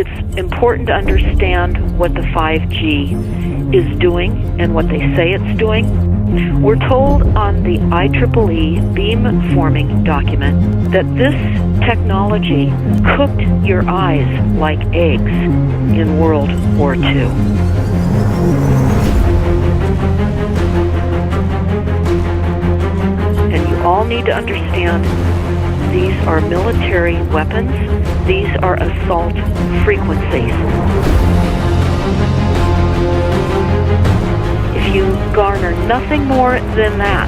It's important to understand what the 5G is doing and what they say it's doing. We're told on the IEEE beamforming document that this technology cooked your eyes like eggs in World War II. And you all need to understand these are military weapons. These are assault frequencies. If you garner nothing more than that,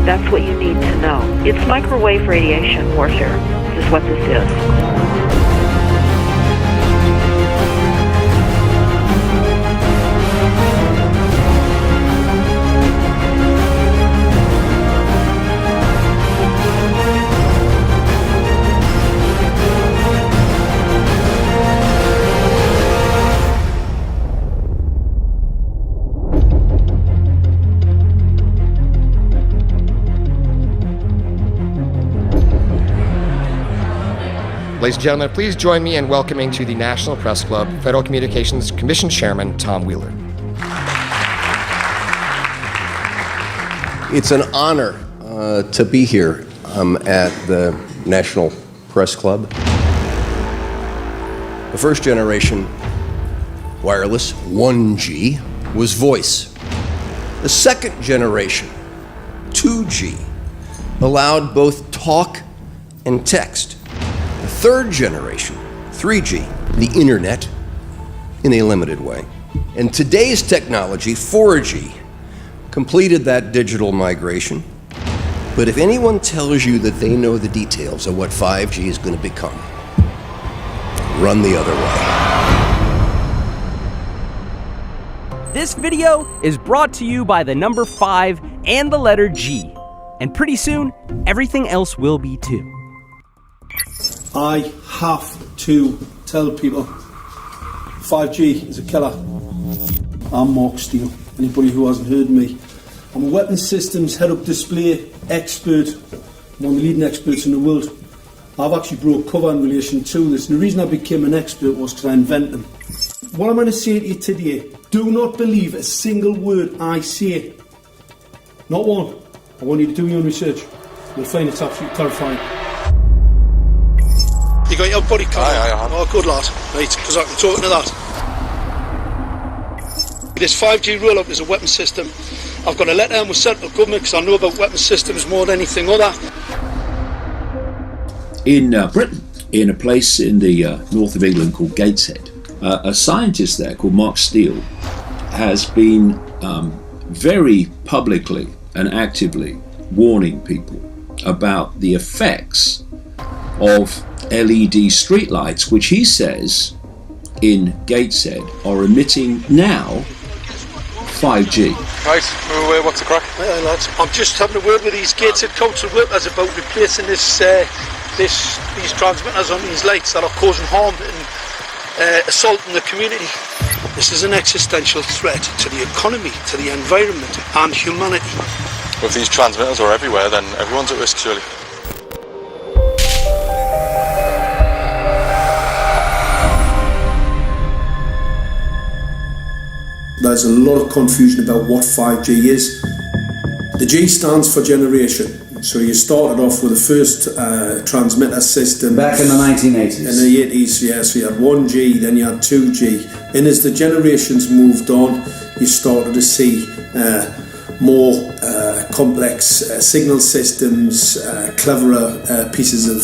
that's what you need to know. It's microwave radiation warfare, is what this is. Ladies and gentlemen, please join me in welcoming to the National Press Club Federal Communications Commission Chairman Tom Wheeler. It's an honor to be here at the National Press Club. The first generation wireless, 1G, was voice. The second generation, 2G, allowed both talk and text. The third generation, 3G, the internet, in a limited way. And today's technology, 4G, completed that digital migration. But if anyone tells you that they know the details of what 5G is going to become, run the other way. This video is brought to you by the number 5 and the letter G. And pretty soon, everything else will be too. I have to tell people 5G is a killer. I'm Mark Steele. Anybody who hasn't heard me, I'm a weapons systems head-up display expert, one of the leading experts in the world. I've actually brought cover in relation to this, and the reason I became an expert was because I invented them. What I'm going to say to you today, do not believe a single word I say. Not one. I want you to do your own research. You'll find it's absolutely terrifying. You got your body card? Aye. Oh, good lad. Right, because I can talk to that. This 5G roll-up is a weapon system. I've got a letter in with central government because I know about weapon systems more than anything other. In Britain, in a place in the north of England called Gateshead, a scientist there called Mark Steele has been very publicly and actively warning people about the effects of LED streetlights, which he says in Gateshead are emitting now 5G. Right, what's the crack? Hey, lads, I'm just having a word with these Gateshead council workers about replacing these transmitters on these lights that are causing harm and assaulting the community. This is an existential threat to the economy, to the environment and humanity. If these transmitters are everywhere, then everyone's at risk, surely. There's a lot of confusion about what 5G is. The G stands for generation. So you started off with the first transmitter system. Back in the 1980s. In the 80s, yeah. So you had 1G, then you had 2G. And as the generations moved on, you started to see more complex signal systems, cleverer pieces of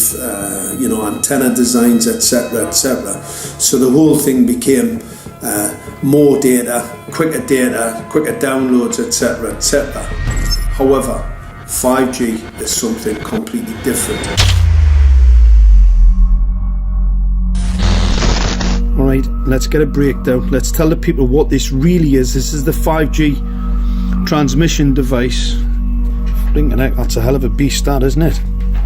antenna designs, etc., etc. So the whole thing became more data, quicker downloads, etc., etc. However, 5G is something completely different. Alright, let's get a breakdown. Let's tell the people what this really is. This is the 5G transmission device. Blinking heck, that's a hell of a beast, that, isn't it?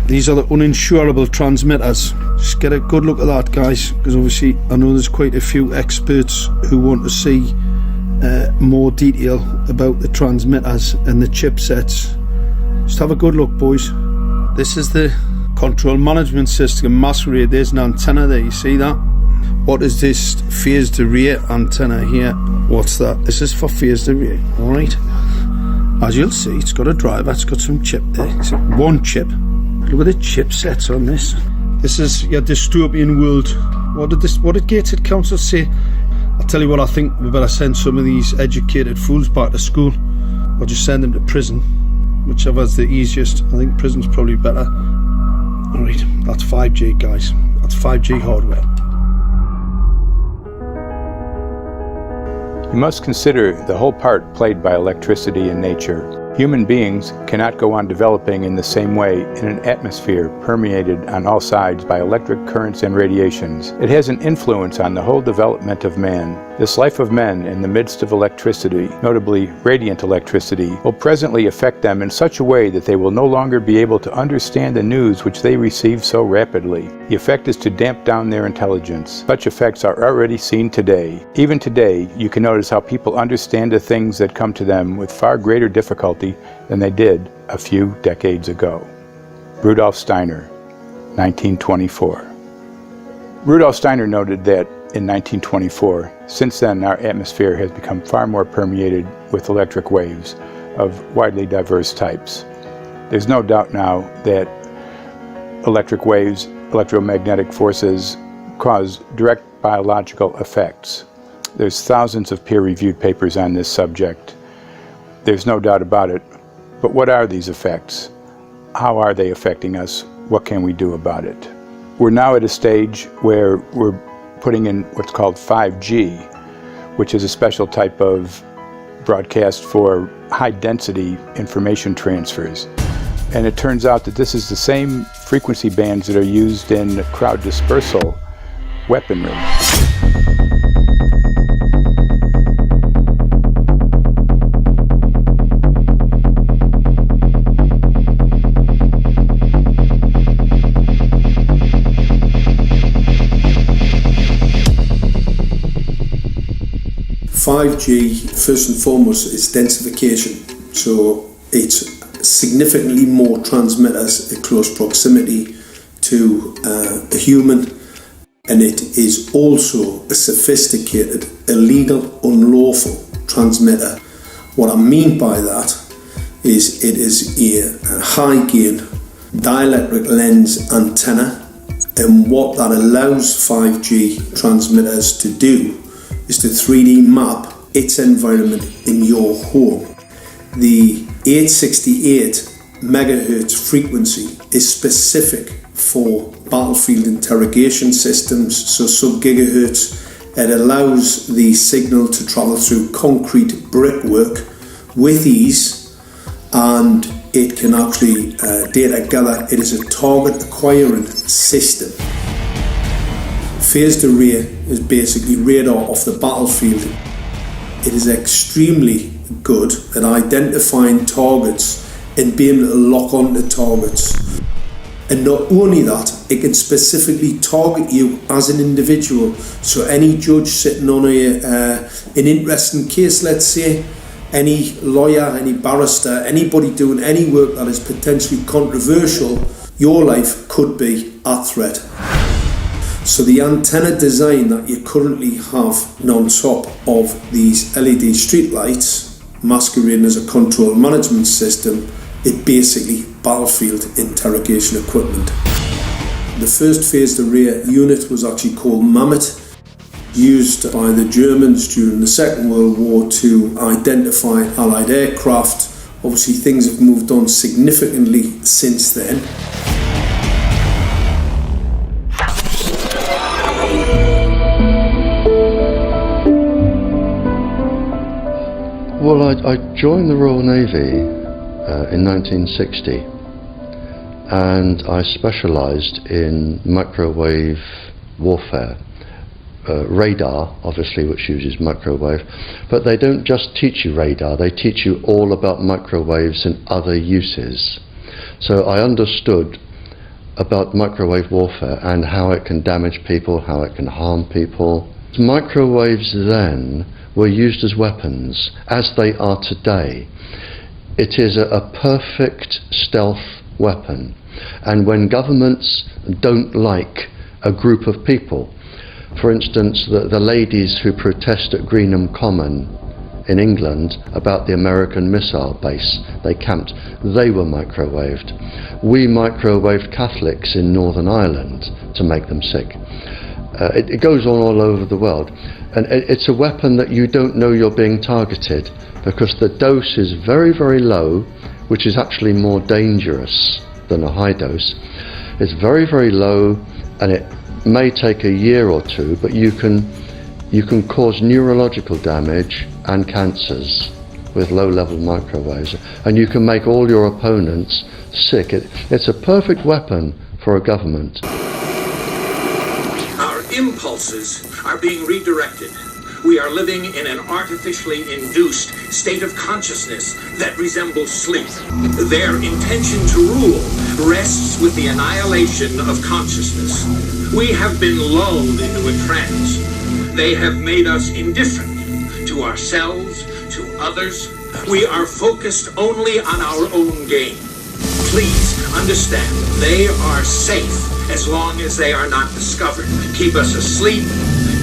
These are the uninsurable transmitters. Just get a good look at that, guys, because obviously I know there's quite a few experts who want to see more detail about the transmitters and the chipsets. Just have a good look, boys. This is the control management system masquerade. There's an antenna there, you see that? What is this phased array antenna here? What's that? This is for phased array, alright? As you'll see, it's got a driver, it's got some chip there. It's one chip. Look at the chipsets on this. This is your dystopian world. What did Gateshead Council say? I'll tell you what, I think we better send some of these educated fools back to school, or just send them to prison. Whichever's the easiest. I think prison's probably better. Alright, that's 5G, guys. That's 5G hardware. You must consider the whole part played by electricity in nature. Human beings cannot go on developing in the same way in an atmosphere permeated on all sides by electric currents and radiations. It has an influence on the whole development of man. This life of men in the midst of electricity, notably radiant electricity, will presently affect them in such a way that they will no longer be able to understand the news which they receive so rapidly. The effect is to damp down their intelligence. Such effects are already seen today. Even today, you can notice how people understand the things that come to them with far greater difficulty than they did a few decades ago. Rudolf Steiner, 1924. Rudolf Steiner noted that in 1924, since then our atmosphere has become far more permeated with electric waves of widely diverse types. There's no doubt now that electric waves, electromagnetic forces, cause direct biological effects. There's thousands of peer-reviewed papers on this subject. There's no doubt about it. But what are these effects? How are they affecting us? What can we do about it? We're now at a stage where we're putting in what's called 5G, which is a special type of broadcast for high-density information transfers. And it turns out that this is the same frequency bands that are used in crowd dispersal weaponry. 5G, first and foremost, is densification. So it's significantly more transmitters at close proximity to a human, and it is also a sophisticated, illegal, unlawful transmitter. What I mean by that is it is a high gain dielectric lens antenna, and what that allows 5G transmitters to do is to 3D map its environment in your home. The 868 megahertz frequency is specific for battlefield interrogation systems, so sub-gigahertz. It allows the signal to travel through concrete brickwork with ease, and it can actually data gather. It is a target acquiring system. Phased array is basically radar off the battlefield. It is extremely good at identifying targets and being able to lock onto targets. And not only that, it can specifically target you as an individual. So any judge sitting on an interesting case, let's say, any lawyer, any barrister, anybody doing any work that is potentially controversial, your life could be at threat. So the antenna design that you currently have on top of these LED streetlights, masquerading as a control management system, it basically battlefield interrogation equipment. The first phased array unit was actually called Mammoth, used by the Germans during the Second World War to identify Allied aircraft. Obviously things have moved on significantly since then. Well, I joined the Royal Navy in 1960, and I specialised in microwave warfare. Radar, obviously, which uses microwave, but they don't just teach you radar, they teach you all about microwaves and other uses. So I understood about microwave warfare and how it can damage people, how it can harm people. Microwaves then were used as weapons, as they are today. It is a perfect stealth weapon, and when governments don't like a group of people, For instance, the ladies who protest at Greenham Common in England about the American missile base they camped, they were microwaved. We microwaved Catholics in Northern Ireland to make them sick. It goes on all over the world, and it's a weapon that you don't know you're being targeted, because the dose is very, very low, which is actually more dangerous than a high dose. It's very, very low, and it may take a year or two, but you can cause neurological damage and cancers with low-level microwaves, and you can make all your opponents sick. It's a perfect weapon for a government. Our impulses are being redirected. We are living in an artificially induced state of consciousness that resembles sleep. Their intention to rule rests with the annihilation of consciousness. We have been lulled into a trance. They have made us indifferent to ourselves, to others. We are focused only on our own gain. Please understand, they are safe as long as they are not discovered. Keep us asleep,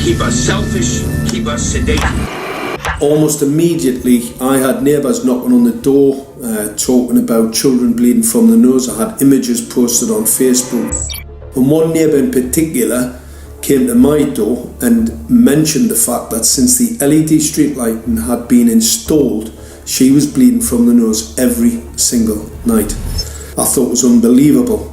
keep us selfish, keep us sedated. Almost immediately, I had neighbours knocking on the door, talking about children bleeding from the nose. I had images posted on Facebook. And one neighbour in particular came to my door and mentioned the fact that since the LED street lighting had been installed, she was bleeding from the nose every single night. I thought it was unbelievable.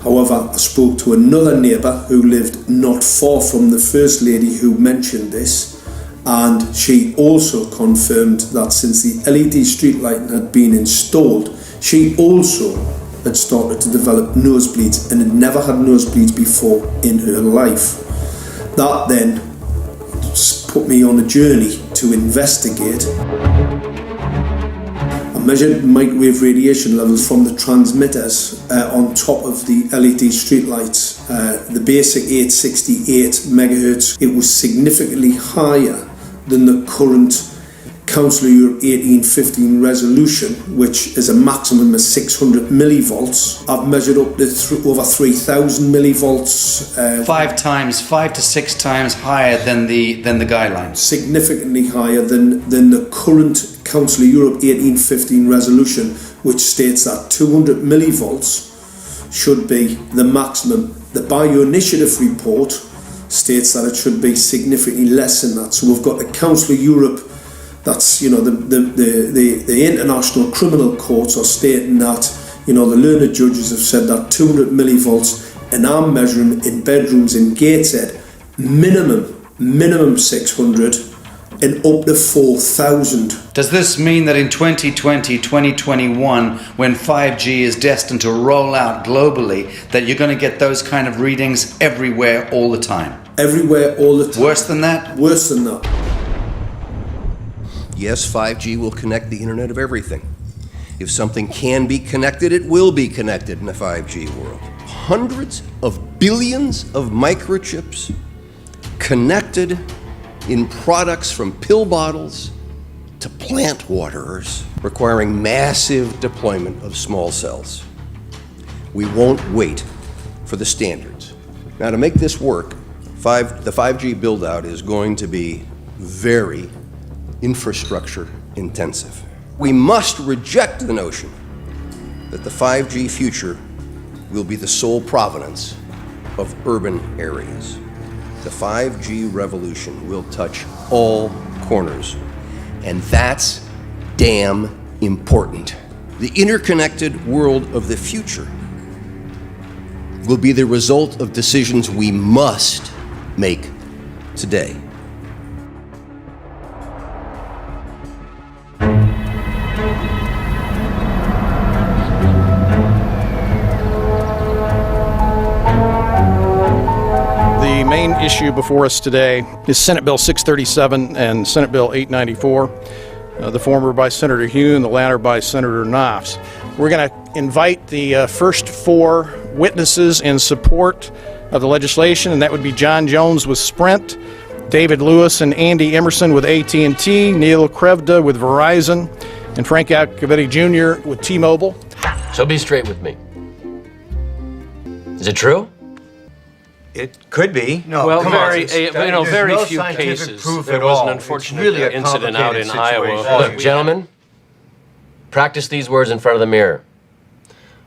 However, I spoke to another neighbour who lived not far from the first lady who mentioned this, and she also confirmed that since the LED street lighting had been installed, she also had started to develop nosebleeds and had never had nosebleeds before in her life. That then put me on a journey to investigate. I measured microwave radiation levels from the transmitters on top of the LED streetlights. The basic 868 megahertz, it was significantly higher than the current Council of Europe 1815 resolution, which is a maximum of 600 millivolts. I've measured up to over 3,000 millivolts. 5 to 6 times higher than the guidelines. Significantly higher than the current Council of Europe 1815 resolution, which states that 200 millivolts should be the maximum. The Bioinitiative report states that it should be significantly less than that. So we've got the Council of Europe, that's, the international criminal courts are stating that, the learned judges have said that 200 millivolts, and I'm measuring in bedrooms in Gateshead, minimum 600 and up to 4,000. Does this mean that in 2020, 2021, when 5G is destined to roll out globally, that you're going to get those kind of readings everywhere all the time? Everywhere all the time. Worse than that? Worse than that. Yes, 5G will connect the Internet of everything. If something can be connected, it will be connected in a 5G world. Hundreds of billions of microchips connected in products from pill bottles to plant waterers, requiring massive deployment of small cells. We won't wait for the standards. Now, to make this work, the 5G build-out is going to be very infrastructure intensive. We must reject the notion that the 5G future will be the sole provenance of urban areas. The 5G revolution will touch all corners, and that's damn important. The interconnected world of the future will be the result of decisions we must make today. The main issue before us today is Senate Bill 637 and Senate Bill 894, the former by Senator Hune, the latter by Senator Knopf. We're going to invite the first four witnesses in support of the legislation, and that would be John Jones with Sprint, David Lewis and Andy Emerson with AT&T, Neil Krevda with Verizon, and Frank Iacovetti Jr. with T-Mobile. So be straight with me. Is it true? It could be. No, well, come very, on. very no few scientific cases. proof There at was an all. unfortunate It's really a incident out in complicated Iowa. situation. Look, gentlemen, practice these words in front of the mirror.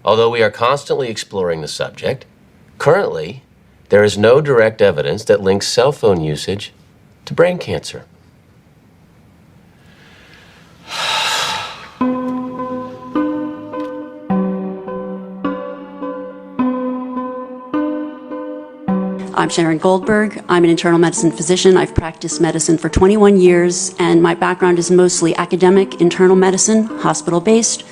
Although we are constantly exploring the subject, currently, there is no direct evidence that links cell phone usage to brain cancer. I'm Sharon Goldberg. I'm an internal medicine physician. I've practiced medicine for 21 years, and my background is mostly academic, internal medicine, hospital-based,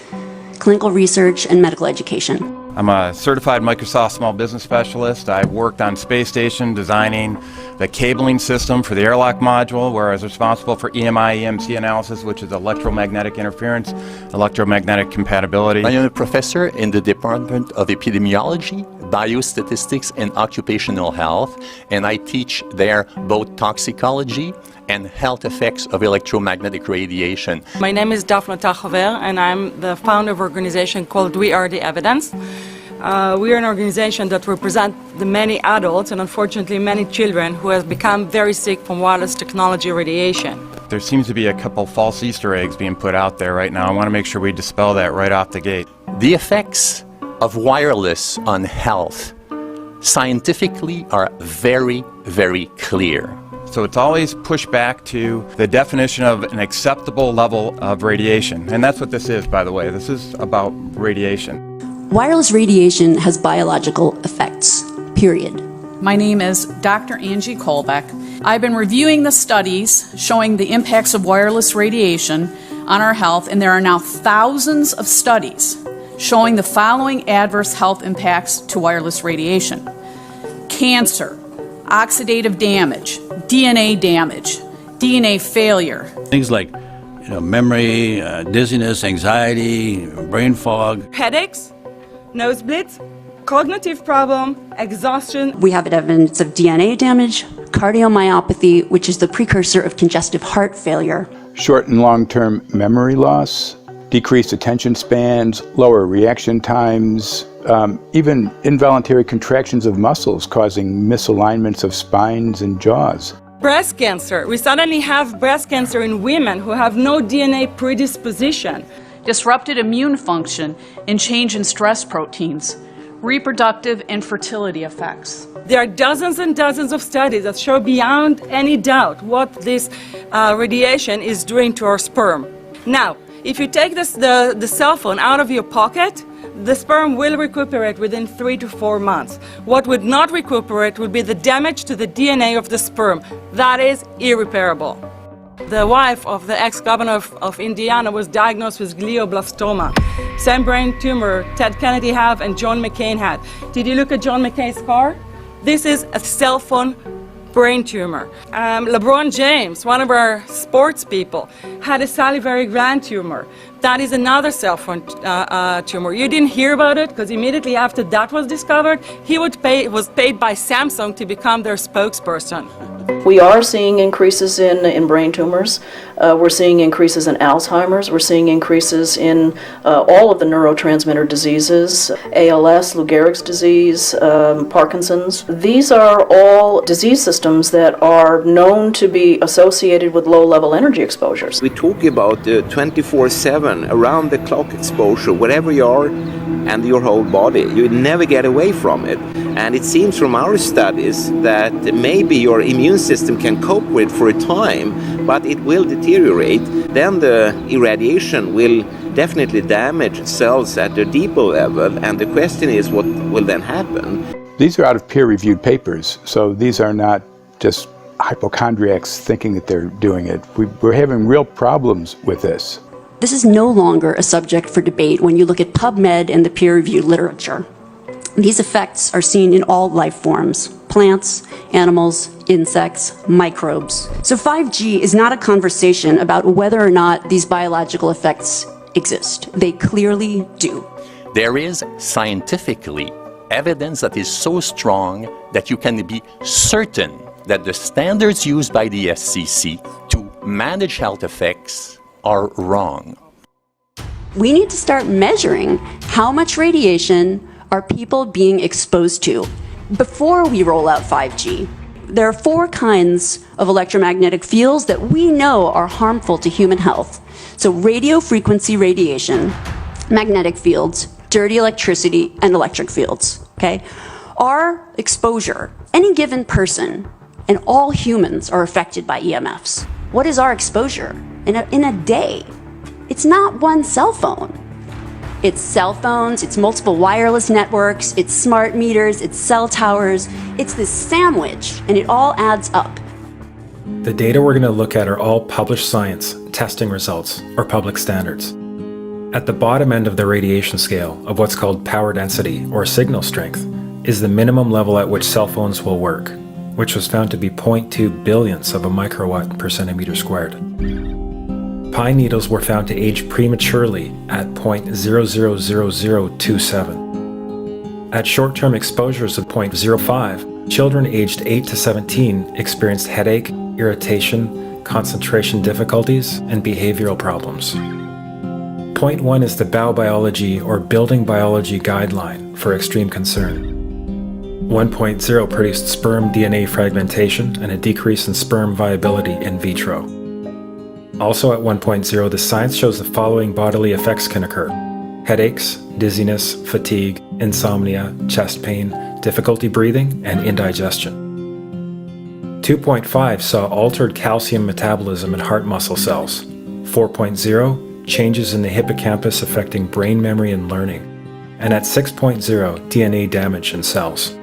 clinical research, and medical education. I'm a certified Microsoft small business specialist. I've worked on space station designing the cabling system for the airlock module, where I was responsible for EMI/EMC analysis, which is electromagnetic interference, electromagnetic compatibility. I am a professor in the Department of Epidemiology, Biostatistics, and Occupational Health, and I teach there both toxicology and health effects of electromagnetic radiation. My name is Daphne Tachover, and I'm the founder of an organization called We Are the Evidence. We are an organization that represents the many adults and unfortunately many children who have become very sick from wireless technology radiation. There seems to be a couple false Easter eggs being put out there right now. I want to make sure we dispel that right off the gate. The effects of wireless on health scientifically are very, very clear. So it's always pushed back to the definition of an acceptable level of radiation. And that's what this is, by the way. This is about radiation. Wireless radiation has biological effects, period. My name is Dr. Angie Kolbeck. I've been reviewing the studies showing the impacts of wireless radiation on our health, and there are now thousands of studies showing the following adverse health impacts to wireless radiation: cancer, oxidative damage, DNA failure. Things like memory, dizziness, anxiety, brain fog. Headaches, nosebleeds, cognitive problem, exhaustion. We have evidence of DNA damage, cardiomyopathy, which is the precursor of congestive heart failure. Short and long-term memory loss, decreased attention spans, lower reaction times, even involuntary contractions of muscles causing misalignments of spines and jaws. Breast cancer. We suddenly have breast cancer in women who have no DNA predisposition. Disrupted immune function and change in stress proteins, reproductive and fertility effects. There are dozens and dozens of studies that show beyond any doubt what this radiation is doing to our sperm. Now, if you take the cell phone out of your pocket, the sperm will recuperate within 3 to 4 months. What would not recuperate would be the damage to the DNA of the sperm. That is irreparable. The wife of the ex-governor of Indiana was diagnosed with glioblastoma. Same brain tumor Ted Kennedy had and John McCain had. Did you look at John McCain's scar? This is a cell phone brain tumor. LeBron James, one of our sports people, had a salivary gland tumor. That is another cell phone tumor. You didn't hear about it because immediately after that was discovered, he was paid by Samsung to become their spokesperson. We are seeing increases in brain tumors. We're seeing increases in Alzheimer's. We're seeing increases in all of the neurotransmitter diseases, ALS, Lou Gehrig's disease, Parkinson's. These are all disease systems that are known to be associated with low-level energy exposures. We talk about 24/7, around-the-clock exposure, wherever you are and your whole body. You never get away from it. And it seems from our studies that maybe your immune system can cope with for a time, but it will deteriorate. Then the irradiation will definitely damage cells at a deeper level, and the question is what will then happen? These are out of peer-reviewed papers, so these are not just hypochondriacs thinking that they're doing it. We're having real problems with this. This is no longer a subject for debate when you look at PubMed and the peer-reviewed literature. These effects are seen in all life forms: plants, animals, insects, microbes. So 5G is not a conversation about whether or not these biological effects exist. They clearly do. There is scientifically evidence that is so strong that you can be certain that the standards used by the FCC to manage health effects are wrong. We need to start measuring how much radiation are people being exposed to. before we roll out 5G, there are 4 kinds of electromagnetic fields that we know are harmful to human health. So radio frequency radiation, magnetic fields, dirty electricity, and electric fields, okay? Our exposure, any given person, and all humans are affected by EMFs. What is our exposure in a day? It's not one cell phone. It's cell phones, it's multiple wireless networks, it's smart meters, it's cell towers. It's this sandwich, and it all adds up. The data we're going to look at are all published science, testing results, or public standards. At the bottom end of the radiation scale of what's called power density or signal strength is the minimum level at which cell phones will work, which was found to be 0.2 billionths of a microwatt per centimeter squared. Pine needles were found to age prematurely at 0.000027. At short-term exposures of 0.05, children aged 8 to 17 experienced headache, irritation, concentration difficulties, and behavioral problems. 0.1 is the biobiology or building biology guideline for extreme concern. 1.0 produced sperm DNA fragmentation and a decrease in sperm viability in vitro. Also at 1.0, the science shows the following bodily effects can occur: headaches, dizziness, fatigue, insomnia, chest pain, difficulty breathing, and indigestion. 2.5 saw altered calcium metabolism in heart muscle cells. 4.0, changes in the hippocampus affecting brain memory and learning. And at 6.0, DNA damage in cells.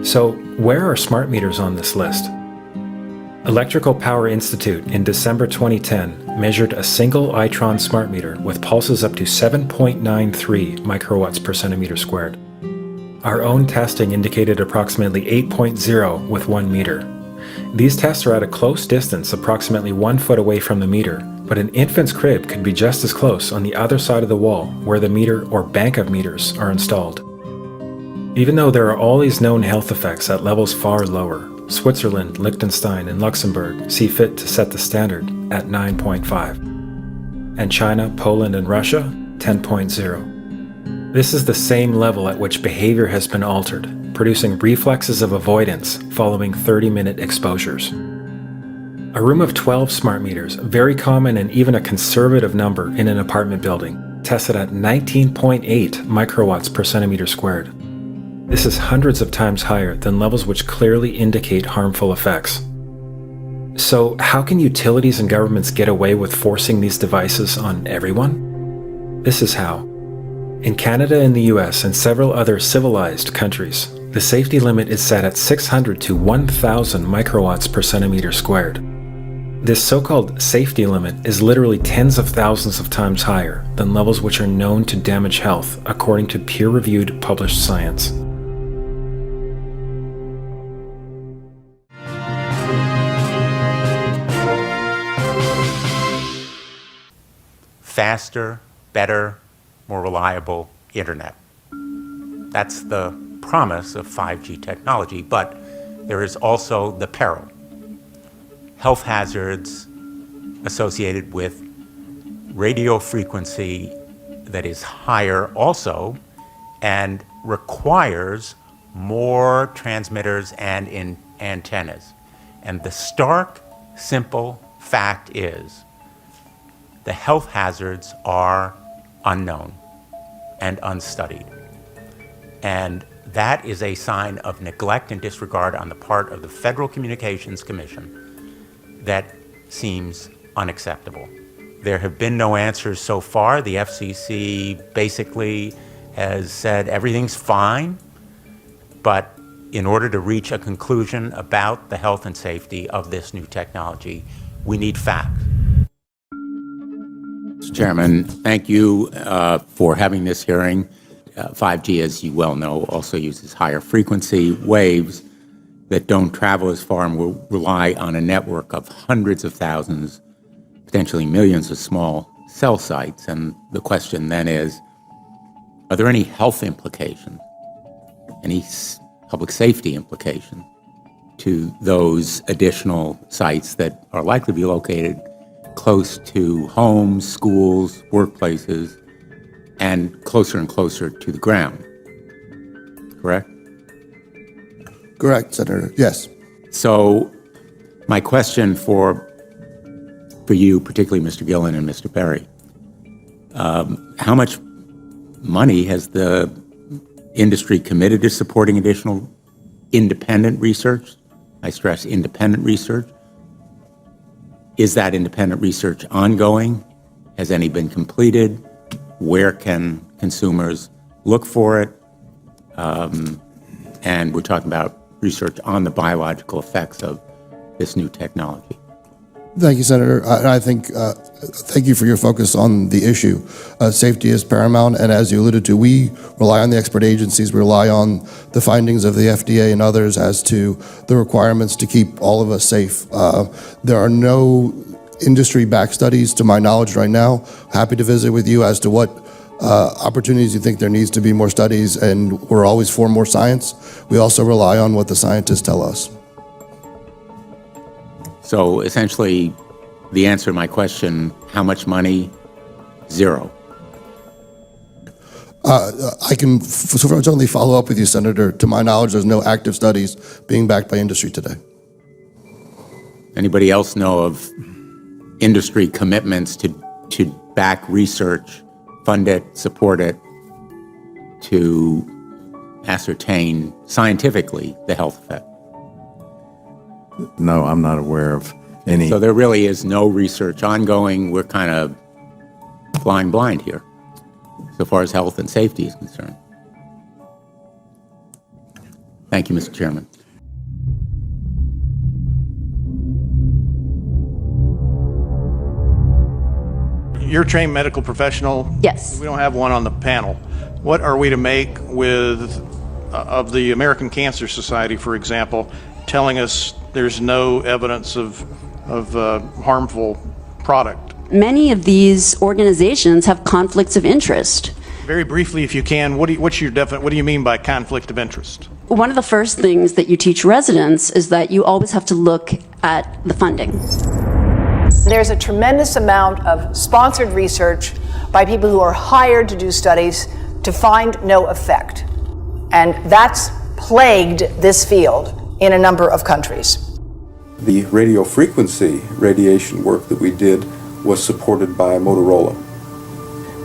So, where are smart meters on this list? Electrical Power Institute in December 2010 measured a single Itron smart meter with pulses up to 7.93 microwatts per centimeter squared. Our own testing indicated approximately 8.0 with 1 meter. These tests are at a close distance, approximately 1 foot away from the meter, but an infant's crib could be just as close on the other side of the wall where the meter or bank of meters are installed. Even though there are all these known health effects at levels far lower, Switzerland, Liechtenstein, and Luxembourg see fit to set the standard at 9.5. And China, Poland, and Russia, 10.0. This is the same level at which behavior has been altered, producing reflexes of avoidance following 30-minute exposures. A room of 12 smart meters, very common and even a conservative number in an apartment building, tested at 19.8 microwatts per centimeter squared. This is hundreds of times higher than levels which clearly indicate harmful effects. So, how can utilities and governments get away with forcing these devices on everyone? This is how. In Canada and the US and several other civilized countries, the safety limit is set at 600 to 1,000 microwatts per centimeter squared. This so-called safety limit is literally tens of thousands of times higher than levels which are known to damage health according to peer-reviewed published science. Faster, better, more reliable internet. That's the promise of 5G technology, but there is also the peril. Health hazards associated with radio frequency that is higher also and requires more transmitters and antennas. And the stark, simple fact is the health hazards are unknown and unstudied. And that is a sign of neglect and disregard on the part of the Federal Communications Commission that seems unacceptable. There have been no answers so far. The FCC basically has said everything's fine, but in order to reach a conclusion about the health and safety of this new technology, we need facts. Mr. Chairman, thank you for having this hearing. 5G, as you well know, also uses higher frequency waves that don't travel as far and will rely on a network of hundreds of thousands, potentially millions of small cell sites. And the question then is, are there any health implications, any public safety implications to those additional sites that are likely to be located close to homes, schools, workplaces, and closer to the ground, correct? Correct, Senator. Yes. So my question for you, particularly Mr. Gillen and Mr. Perry, how much money has the industry committed to supporting additional independent research? I stress independent research. Is that independent research ongoing? Has any been completed? Where can consumers look for it? And we're talking about research on the biological effects of this new technology. Thank you, Senator. I think, thank you for your focus on the issue. Safety is paramount, and as you alluded to, we rely on the expert agencies, we rely on the findings of the FDA and others as to the requirements to keep all of us safe. There are no industry-backed studies, to my knowledge right now. Happy to visit with you as to what opportunities you think there needs to be more studies, and we're always for more science. We also rely on what the scientists tell us. So essentially, the answer to my question, how much money? Zero. I can certainly follow up with you, Senator. To my knowledge, there's no active studies being backed by industry today. Anybody else know of industry commitments to back research, fund it, support it, to ascertain scientifically the health effect? No, I'm not aware of any. So there really is no research ongoing. We're kind of flying blind here, so far as health and safety is concerned. Thank you, Mr. Chairman. You're a trained medical professional. Yes. We don't have one on the panel. What are we to make of the American Cancer Society, for example, telling us there's no evidence of harmful product? Many of these organizations have conflicts of interest. Very briefly, if you can, what do you mean by conflict of interest? One of the first things that you teach residents is that you always have to look at the funding. There's a tremendous amount of sponsored research by people who are hired to do studies to find no effect. And that's plagued this field in a number of countries. The radio frequency radiation work that we did was supported by Motorola.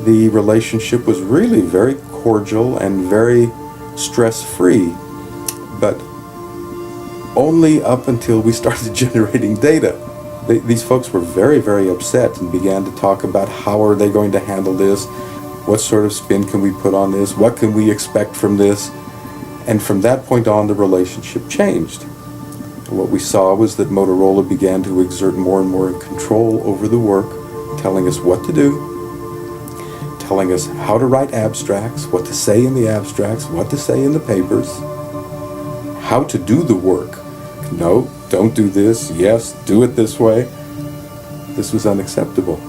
The relationship was really very cordial and very stress-free, but only up until we started generating data. These folks were very, very upset and began to talk about how are they going to handle this, what sort of spin can we put on this, what can we expect from this, and from that point on the relationship changed. What we saw was that Motorola began to exert more and more control over the work, telling us what to do, telling us how to write abstracts, what to say in the abstracts, what to say in the papers, how to do the work. No, don't do this. Yes, do it this way. This was unacceptable.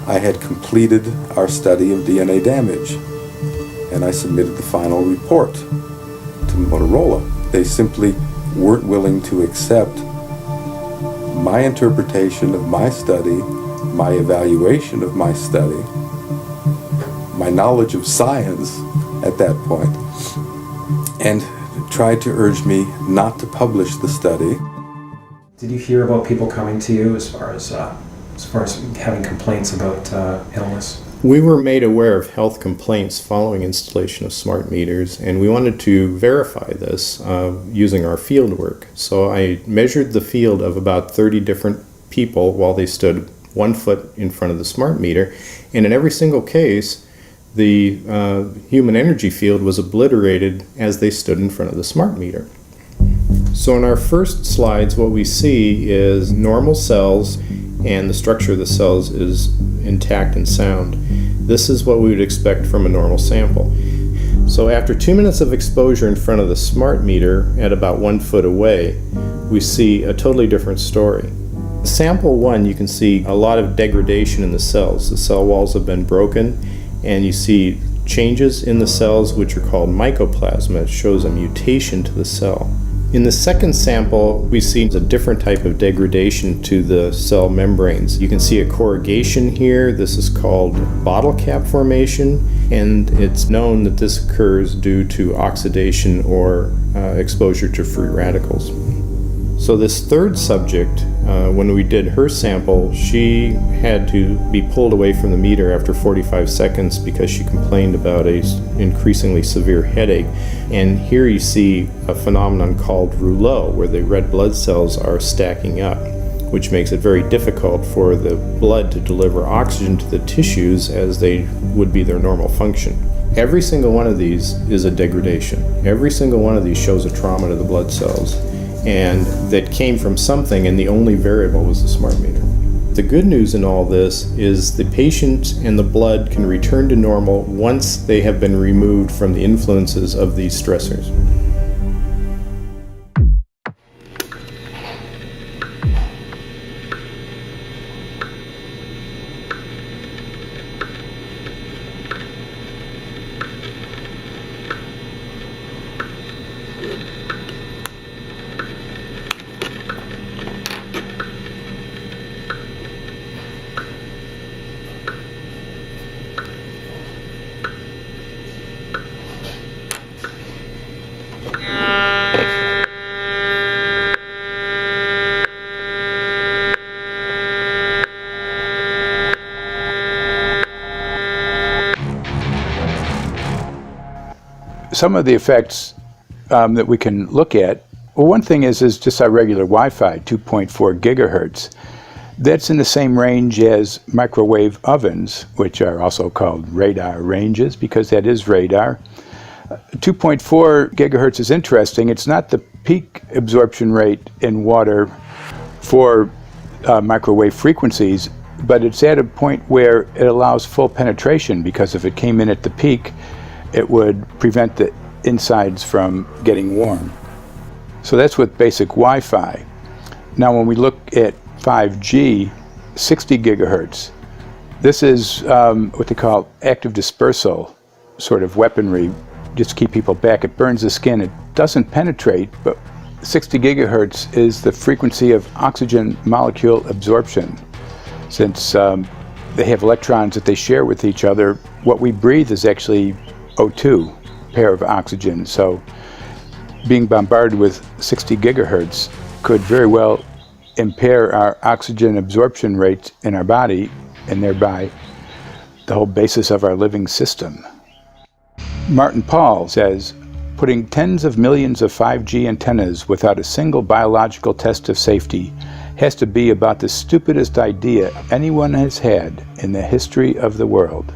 I had completed our study of DNA damage, and I submitted the final report to Motorola. They simply weren't willing to accept my interpretation of my study, my evaluation of my study, my knowledge of science at that point, and tried to urge me not to publish the study. Did you hear about people coming to you as far as having complaints about illness? We were made aware of health complaints following installation of smart meters, and we wanted to verify this using our field work. So I measured the field of about 30 different people while they stood 1 foot in front of the smart meter, and in every single case, the human energy field was obliterated as they stood in front of the smart meter. So in our first slides, what we see is normal cells, and the structure of the cells is intact and sound. This is what we would expect from a normal sample. So after 2 minutes of exposure in front of the smart meter at about 1 foot away, we see a totally different story. Sample 1, you can see a lot of degradation in the cells. The cell walls have been broken, and you see changes in the cells which are called mycoplasma. It shows a mutation to the cell. In the second sample, we see a different type of degradation to the cell membranes. You can see a corrugation here. This is called bottle cap formation, and it's known that this occurs due to oxidation or exposure to free radicals. So this third subject, when we did her sample, she had to be pulled away from the meter after 45 seconds because she complained about an increasingly severe headache. And here you see a phenomenon called rouleau, where the red blood cells are stacking up, which makes it very difficult for the blood to deliver oxygen to the tissues as they would be their normal function. Every single one of these is a degradation. Every single one of these shows a trauma to the blood cells, and that came from something, and the only variable was the smart meter. The good news in all this is the patient and the blood can return to normal once they have been removed from the influences of these stressors. Some of the effects that we can look at, well, one thing is just our regular Wi-Fi, 2.4 gigahertz. That's in the same range as microwave ovens, which are also called radar ranges, because that is radar. 2.4 gigahertz is interesting. It's not the peak absorption rate in water for microwave frequencies, but it's at a point where it allows full penetration, because if it came in at the peak, it would prevent the insides from getting warm. So that's with basic Wi-Fi. Now when we look at 5G, 60 gigahertz, this is what they call active dispersal sort of weaponry, just to keep people back. It burns the skin. It doesn't penetrate, but 60 gigahertz is the frequency of oxygen molecule absorption. Since they have electrons that they share with each other, what we breathe is actually O2, pair of oxygen. So being bombarded with 60 gigahertz could very well impair our oxygen absorption rate in our body, and thereby the whole basis of our living system. Martin Pall says, putting tens of millions of 5G antennas without a single biological test of safety has to be about the stupidest idea anyone has had in the history of the world.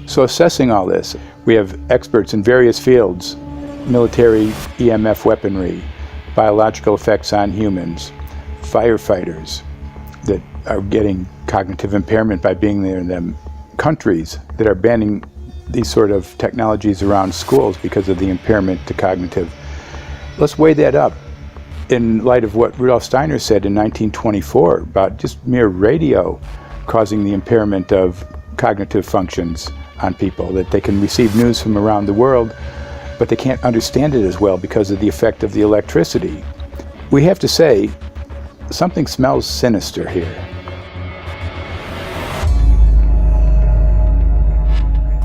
So assessing all this, we have experts in various fields: military EMF weaponry, biological effects on humans, firefighters that are getting cognitive impairment by being there in them, countries that are banning these sort of technologies around schools because of the impairment to cognitive. Let's weigh that up in light of what Rudolf Steiner said in 1924 about just mere radio causing the impairment of cognitive functions on people, that they can receive news from around the world, but they can't understand it as well because of the effect of the electricity. We have to say, something smells sinister here.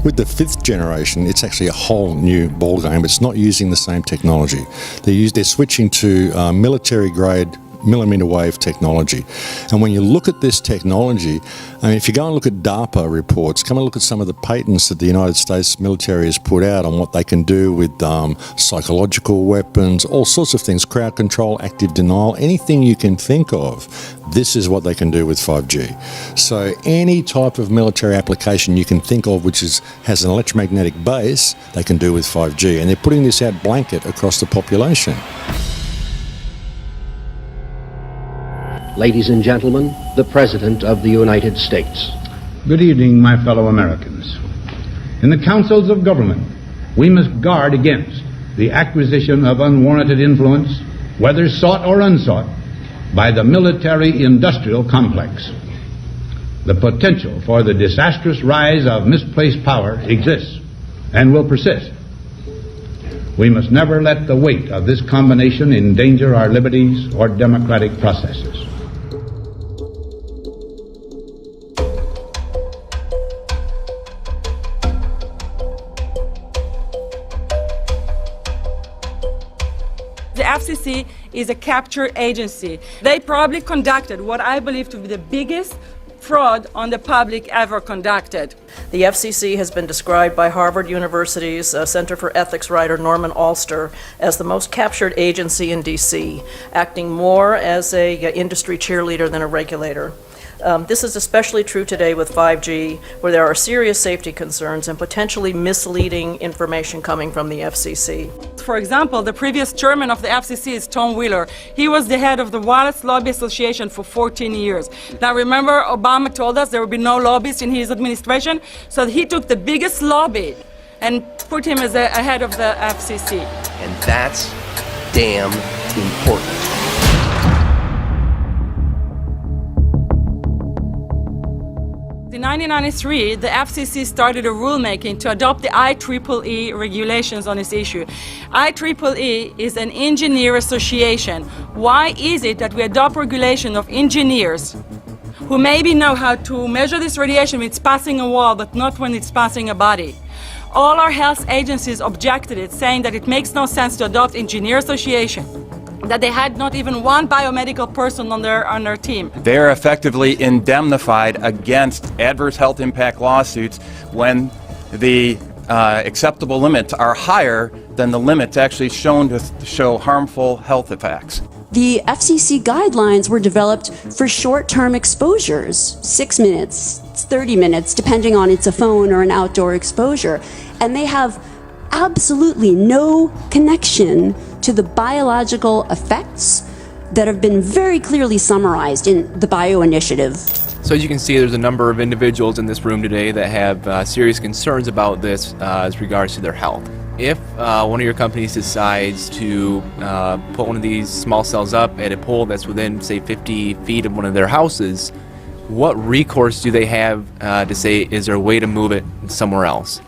With the fifth generation, it's actually a whole new ballgame. It's not using the same technology. They're switching to military-grade millimeter wave technology. And when you look at this technology, I mean, if you go and look at DARPA reports, come and look at some of the patents that the United States military has put out on what they can do with psychological weapons, all sorts of things, crowd control, active denial, anything you can think of, this is what they can do with 5G. So any type of military application you can think of which has an electromagnetic base, they can do with 5G. And they're putting this out blanket across the population. Ladies and gentlemen, the President of the United States. Good evening, my fellow Americans. In the councils of government, we must guard against the acquisition of unwarranted influence, whether sought or unsought, by the military-industrial complex. The potential for the disastrous rise of misplaced power exists and will persist. We must never let the weight of this combination endanger our liberties or democratic processes. The FCC is a capture agency. They probably conducted what I believe to be the biggest fraud on the public ever conducted. The FCC has been described by Harvard University's Center for Ethics writer Norman Alster as the most captured agency in D.C., acting more as an industry cheerleader than a regulator. This is especially true today with 5G, where there are serious safety concerns and potentially misleading information coming from the FCC. For example, the previous chairman of the FCC is Tom Wheeler. He was the head of the Wireless Lobby Association for 14 years. Now remember, Obama told us there would be no lobbyists in his administration, so he took the biggest lobby and put him as a head of the FCC. And that's damn important. In 1993, the FCC started a rulemaking to adopt the IEEE regulations on this issue. IEEE is an engineer association. Why is it that we adopt regulation of engineers who maybe know how to measure this radiation when it's passing a wall, but not when it's passing a body? All our health agencies objected it, saying that it makes no sense to adopt engineer association, that they had not even one biomedical person on their team. They are effectively indemnified against adverse health impact lawsuits when the acceptable limits are higher than the limits actually shown to show harmful health effects. The FCC guidelines were developed for short-term exposures, 6 minutes, 30 minutes, depending on it's a phone or an outdoor exposure. And they have absolutely no connection to the biological effects that have been very clearly summarized in the Bio Initiative. So as you can see, there's a number of individuals in this room today that have serious concerns about this as regards to their health. If one of your companies decides to put one of these small cells up at a pole that's within, say, 50 feet of one of their houses, what recourse do they have to say, is there a way to move it somewhere else?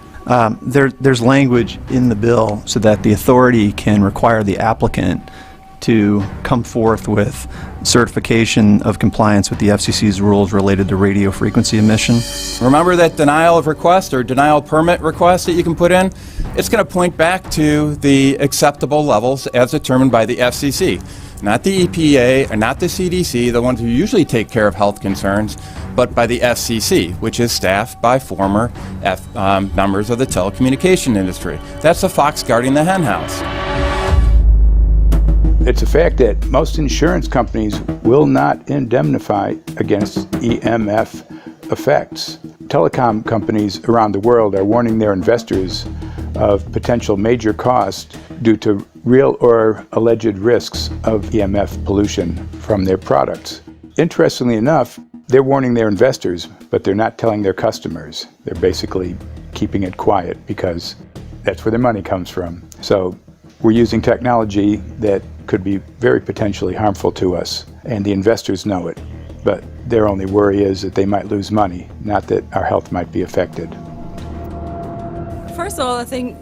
There's language in the bill so that the authority can require the applicant to come forth with certification of compliance with the FCC's rules related to radio frequency emission. Remember that denial of request or denial permit request that you can put in? It's going to point back to the acceptable levels as determined by the FCC. Not the EPA or not the CDC, the ones who usually take care of health concerns, but by the FCC, which is staffed by former members of the telecommunication industry. That's the fox guarding the hen house. It's a fact that most insurance companies will not indemnify against EMF effects. Telecom companies around the world are warning their investors of potential major costs due to real or alleged risks of EMF pollution from their products. Interestingly enough, they're warning their investors, but they're not telling their customers. They're basically keeping it quiet because that's where their money comes from. So we're using technology that could be very potentially harmful to us, and the investors know it. But their only worry is that they might lose money, not that our health might be affected. First of all, I think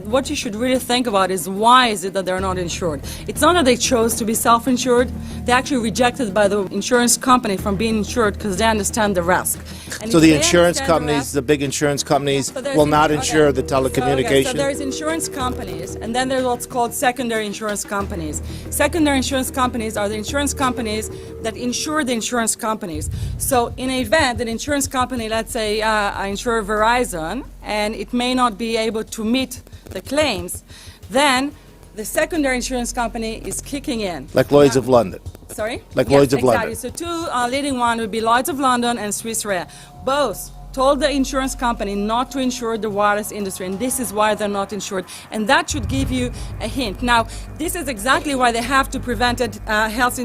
what you should really think about is why is it that they're not insured? It's not that they chose to be self-insured. They actually rejected by the insurance company from being insured because they understand the risk. And so the insurance companies, the big insurance companies, will not insure the telecommunications? So there's insurance companies, and then there's what's called secondary insurance companies. Secondary insurance companies are the insurance companies that insure the insurance companies. So in an event, an insurance company, let's say I insure Verizon, and it may not be able to meet the claims, then the secondary insurance company is kicking in. Like Lloyd's of London. Sorry? Like Yes, Lloyd's of exactly. London. So two leading one would be Lloyd's of London and Swiss Re. Both told the insurance company not to insure the wireless industry, and this is why they're not insured. And that should give you a hint. Now, this is exactly why they have to prevent a health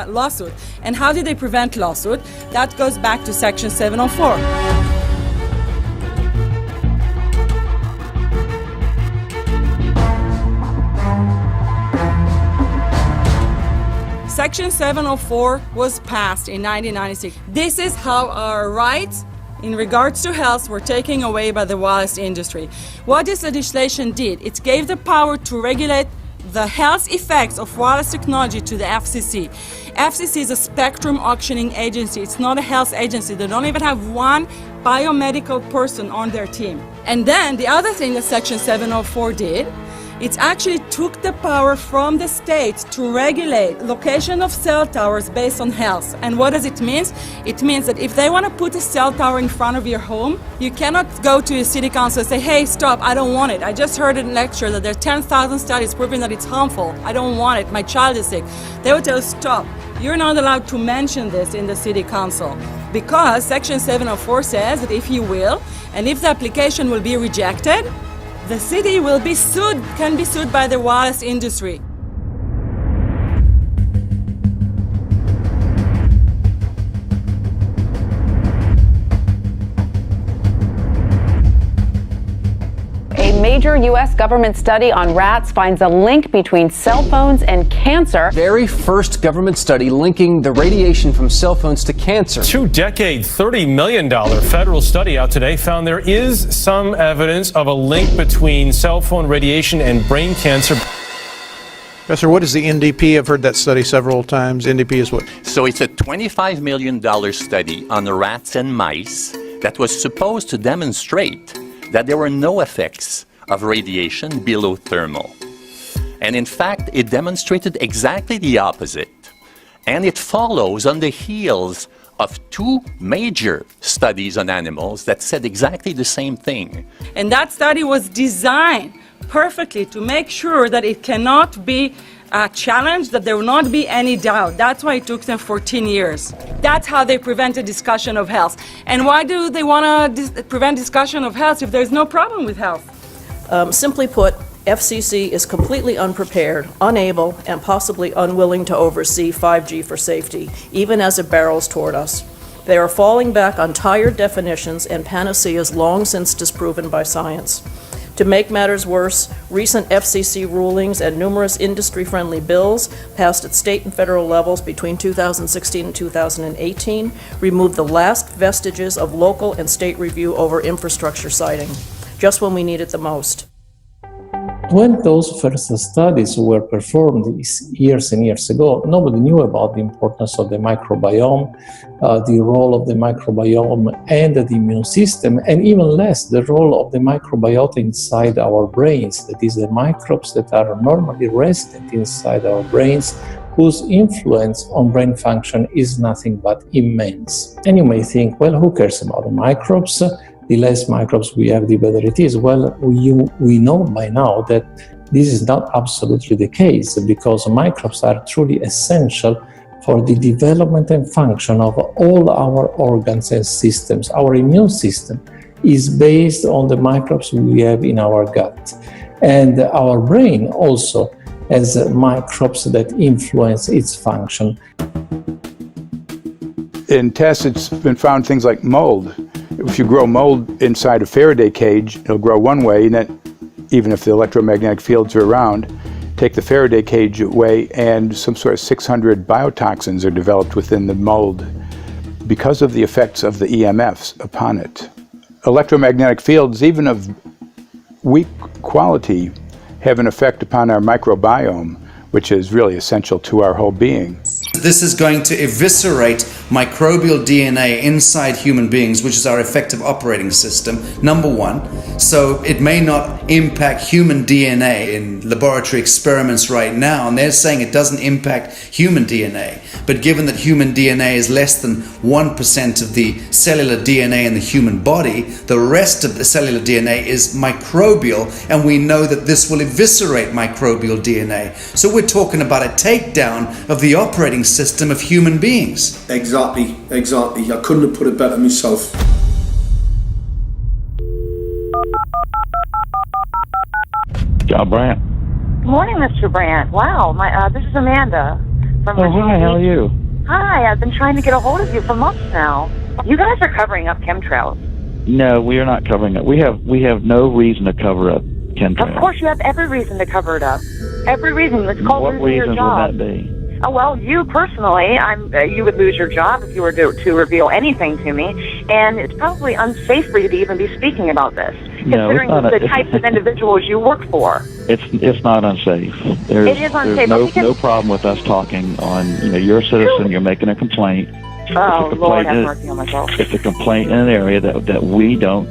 lawsuit. And how did they prevent lawsuit? That goes back to Section 704. Section 704 was passed in 1996. This is how our rights in regards to health were taken away by the wireless industry. What this legislation did, it gave the power to regulate the health effects of wireless technology to the FCC. FCC is a spectrum auctioning agency. It's not a health agency. They don't even have one biomedical person on their team. And then the other thing that Section 704 did, it actually took the power from the states to regulate location of cell towers based on health. And what does it mean? It means that if they want to put a cell tower in front of your home, you cannot go to your city council and say, hey, stop, I don't want it. I just heard in a lecture that there are 10,000 studies proving that it's harmful. I don't want it. My child is sick. They will tell you, stop. You're not allowed to mention this in the city council because Section 704 says that if you will, and if the application will be rejected, the city will be sued, can be sued by the wireless industry. A major U.S. government study on rats finds a link between cell phones and cancer. Very first government study linking the radiation from cell phones to cancer. 2-decade, $30 million federal study out today found there is some evidence of a link between cell phone radiation and brain cancer. Professor, what is the NDP? I've heard that study several times. NDP is what? So it's a $25 million study on rats and mice that was supposed to demonstrate that there were no effects of radiation below thermal. And in fact, it demonstrated exactly the opposite. And it follows on the heels of two major studies on animals that said exactly the same thing. And that study was designed perfectly to make sure that it cannot be challenged, that there will not be any doubt. That's why it took them 14 years. That's how they prevented discussion of health. And why do they want to prevent discussion of health if there's no problem with health? Simply put, FCC is completely unprepared, unable, and possibly unwilling to oversee 5G for safety, even as it barrels toward us. They are falling back on tired definitions and panaceas long since disproven by science. To make matters worse, recent FCC rulings and numerous industry-friendly bills passed at state and federal levels between 2016 and 2018 removed the last vestiges of local and state review over infrastructure siting, just when we need it the most. When those first studies were performed years and years ago, nobody knew about the importance of the microbiome, the role of the microbiome and the immune system, and even less the role of the microbiota inside our brains, that is, the microbes that are normally resident inside our brains, whose influence on brain function is nothing but immense. And you may think, well, who cares about the microbes? The less microbes we have, the better it is. Well, we know by now that this is not absolutely the case, because microbes are truly essential for the development and function of all our organs and systems. Our immune system is based on the microbes we have in our gut. And our brain also has microbes that influence its function. In tests, it's been found things like mold. If you grow mold inside a Faraday cage, it'll grow one way, and then even if the electromagnetic fields are around, take the Faraday cage away and some sort of 600 biotoxins are developed within the mold because of the effects of the EMFs upon it. Electromagnetic fields, even of weak quality, have an effect upon our microbiome, which is really essential to our whole being. This is going to eviscerate microbial DNA inside human beings, which is our effective operating system, number one. So it may not impact human DNA in laboratory experiments right now, and they're saying it doesn't impact human DNA. But given that human DNA is less than 1% of the cellular DNA in the human body, the rest of the cellular DNA is microbial, and we know that this will eviscerate microbial DNA. So we're talking about a takedown of the operating system of human beings. Exactly. I couldn't have put it better myself. John Brandt. Good morning, Mr. Brandt. Wow, this is Amanda from Virginia. Hi, how are you? Hi, I've been trying to get a hold of you for months now. You guys are covering up chemtrails. No, we are not covering it. We have no reason to cover up chemtrails. Of course, you have every reason to cover it up. Every reason. It's called What losing your reasons job. would that be? Well, you personally, you would lose your job if you were to reveal anything to me, and it's probably unsafe for you to even be speaking about this, considering the types of individuals you work for. It's not unsafe. It is unsafe. There's no problem with us talking on, you're a citizen, you're making a complaint. Oh, Lord, have mercy on myself. It's a complaint in an area that we don't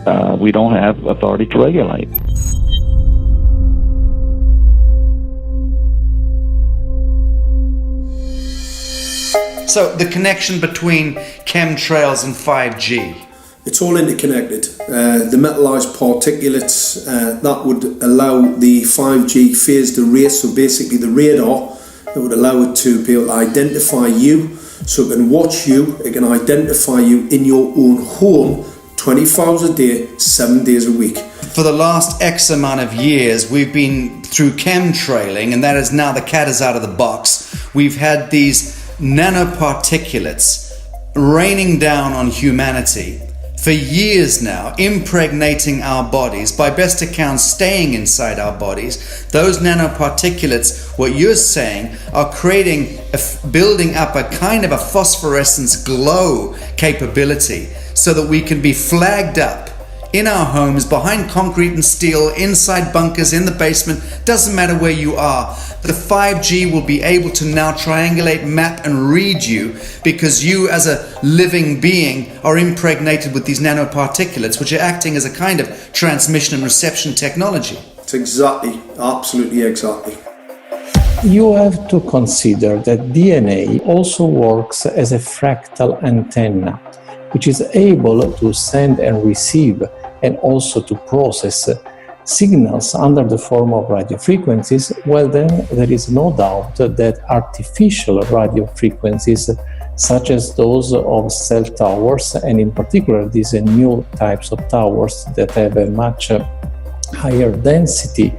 have authority to regulate. So the connection between chemtrails and 5G. It's all interconnected. The metallized particulates that would allow the 5G phased array, so basically the radar that would allow it to be able to identify you, so it can watch you, it can identify you in your own home 24 hours a day, 7 days a week. For the last X amount of years, we've been through chemtrailing, and that is now the cat is out of the box. We've had these nanoparticulates raining down on humanity for years now, impregnating our bodies, by best accounts staying inside our bodies. Those nanoparticulates, what you're saying, are building up a kind of a phosphorescence glow capability so that we can be flagged up in our homes, behind concrete and steel, inside bunkers, in the basement, doesn't matter where you are. The 5G will be able to now triangulate, map and read you, because you as a living being are impregnated with these nanoparticulates, which are acting as a kind of transmission and reception technology. It's exactly, absolutely exactly. You have to consider that DNA also works as a fractal antenna, which is able to send and receive and also to process signals under the form of radio frequencies. Well, then there is no doubt that artificial radio frequencies, such as those of cell towers, and in particular these new types of towers that have a much higher density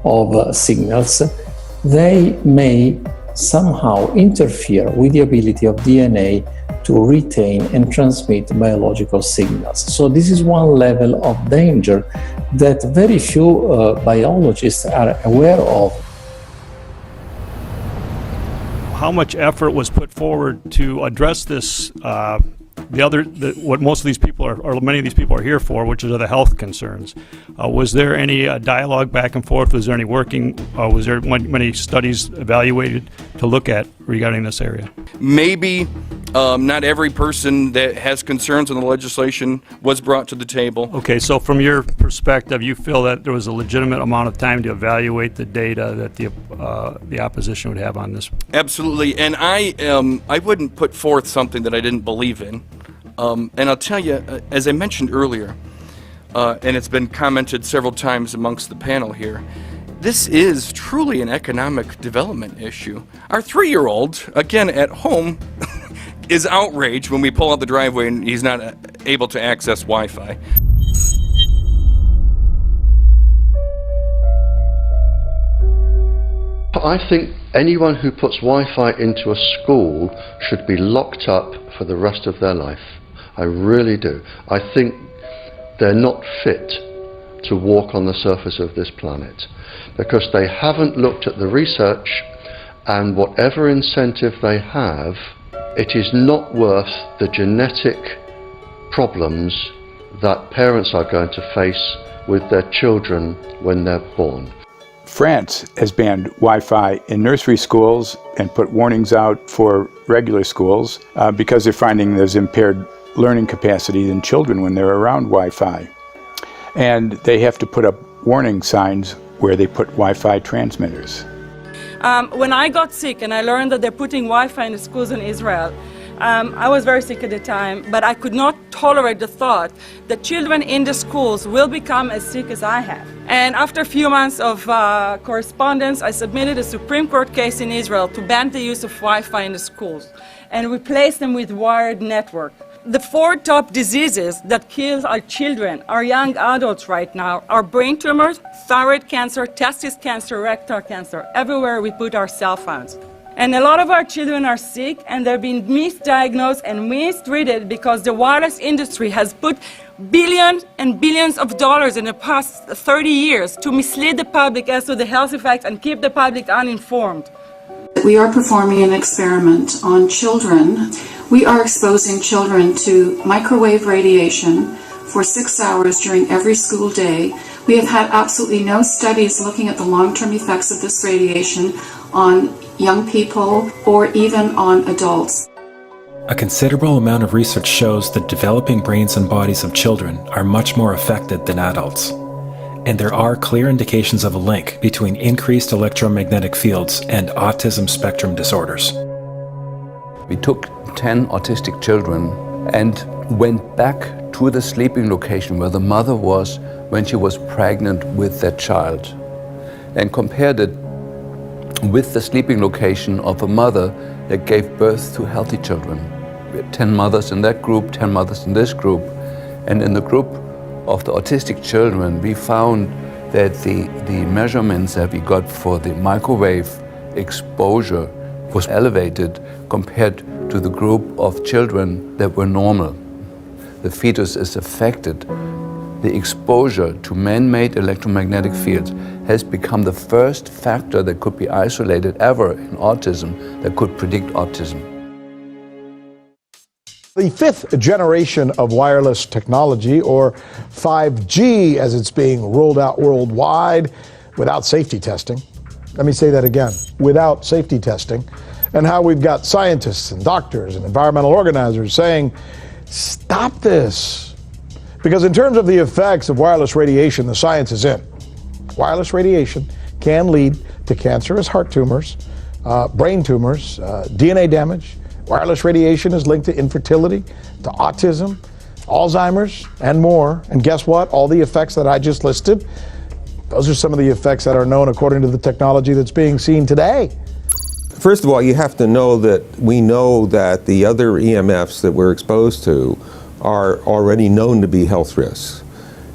of signals, they may somehow interfere with the ability of DNA to retain and transmit biological signals. So this is one level of danger that very few biologists are aware of. How much effort was put forward to address this, what most of these people are, or many of these people are here for, which are the health concerns? Was there any dialogue back and forth? Was there any working? Was there many studies evaluated to look at regarding this area? Maybe not every person that has concerns on the legislation was brought to the table. Okay, so from your perspective, you feel that there was a legitimate amount of time to evaluate the data that the opposition would have on this? Absolutely, and I wouldn't put forth something that I didn't believe in. And I'll tell you, as I mentioned earlier, and it's been commented several times amongst the panel here, this is truly an economic development issue. Our 3-year-old, again at home, is outraged when we pull out the driveway and he's not able to access Wi-Fi. I think anyone who puts Wi-Fi into a school should be locked up for the rest of their life. I really do. I think they're not fit to walk on the surface of this planet because they haven't looked at the research, and whatever incentive they have, it is not worth the genetic problems that parents are going to face with their children when they're born. France has banned Wi-Fi in nursery schools and put warnings out for regular schools because they're finding there's impaired learning capacity in children when they're around Wi-Fi. And they have to put up warning signs where they put Wi-Fi transmitters. When I got sick and I learned that they're putting Wi-Fi in the schools in Israel, I was very sick at the time, but I could not tolerate the thought that children in the schools will become as sick as I have. And after a few months of correspondence, I submitted a Supreme Court case in Israel to ban the use of Wi-Fi in the schools and replace them with wired network. The 4 top diseases that kill our children, our young adults right now, are brain tumors, thyroid cancer, testis cancer, rectal cancer, everywhere we put our cell phones. And a lot of our children are sick and they're being misdiagnosed and mistreated because the wireless industry has put billions and billions of dollars in the past 30 years to mislead the public as to the health effects and keep the public uninformed. We are performing an experiment on children. We are exposing children to microwave radiation for 6 hours during every school day. We have had absolutely no studies looking at the long-term effects of this radiation on young people or even on adults. A considerable amount of research shows that developing brains and bodies of children are much more affected than adults. And there are clear indications of a link between increased electromagnetic fields and autism spectrum disorders. We took 10 autistic children and went back to the sleeping location where the mother was when she was pregnant with that child and compared it with the sleeping location of a mother that gave birth to healthy children. We had 10 mothers in that group, 10 mothers in this group, and in the group of the autistic children, we found that the measurements that we got for the microwave exposure was elevated compared to the group of children that were normal. The fetus is affected. The exposure to man-made electromagnetic fields has become the first factor that could be isolated ever in autism that could predict autism. The fifth generation of wireless technology, or 5G as it's being rolled out worldwide without safety testing. Let me say that again, without safety testing. And how we've got scientists and doctors and environmental organizers saying, stop this. Because in terms of the effects of wireless radiation, the science is in. Wireless radiation can lead to cancerous heart tumors, brain tumors, DNA damage. Wireless radiation is linked to infertility, to autism, Alzheimer's, and more. And guess what? All the effects that I just listed, those are some of the effects that are known according to the technology that's being seen today. First of all, you have to know that we know that the other EMFs that we're exposed to are already known to be health risks.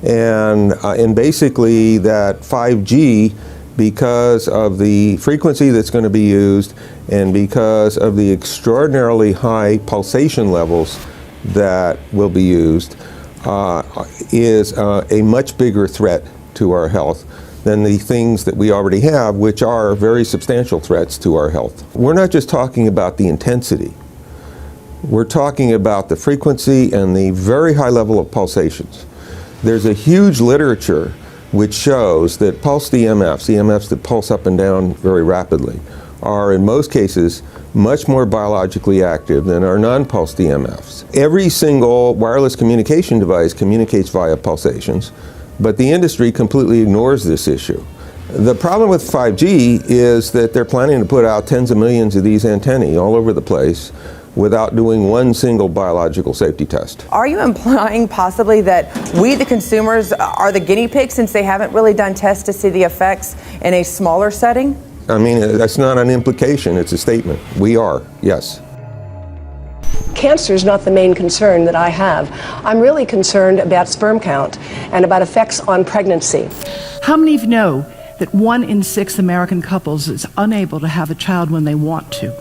And basically that 5G, because of the frequency that's going to be used and because of the extraordinarily high pulsation levels that will be used, is a much bigger threat to our health than the things that we already have, which are very substantial threats to our health. We're not just talking about the intensity. We're talking about the frequency and the very high level of pulsations. There's a huge literature which shows that pulsed EMFs that pulse up and down very rapidly, are in most cases much more biologically active than our non-pulsed EMFs. Every single wireless communication device communicates via pulsations, but the industry completely ignores this issue. The problem with 5G is that they're planning to put out tens of millions of these antennae all over the place without doing one single biological safety test. Are you implying possibly that we, the consumers, are the guinea pigs since they haven't really done tests to see the effects in a smaller setting? I mean, that's not an implication, it's a statement. We are, yes. Cancer is not the main concern that I have. I'm really concerned about sperm count and about effects on pregnancy. How many of you know that 1 in 6 American couples is unable to have a child when they want to?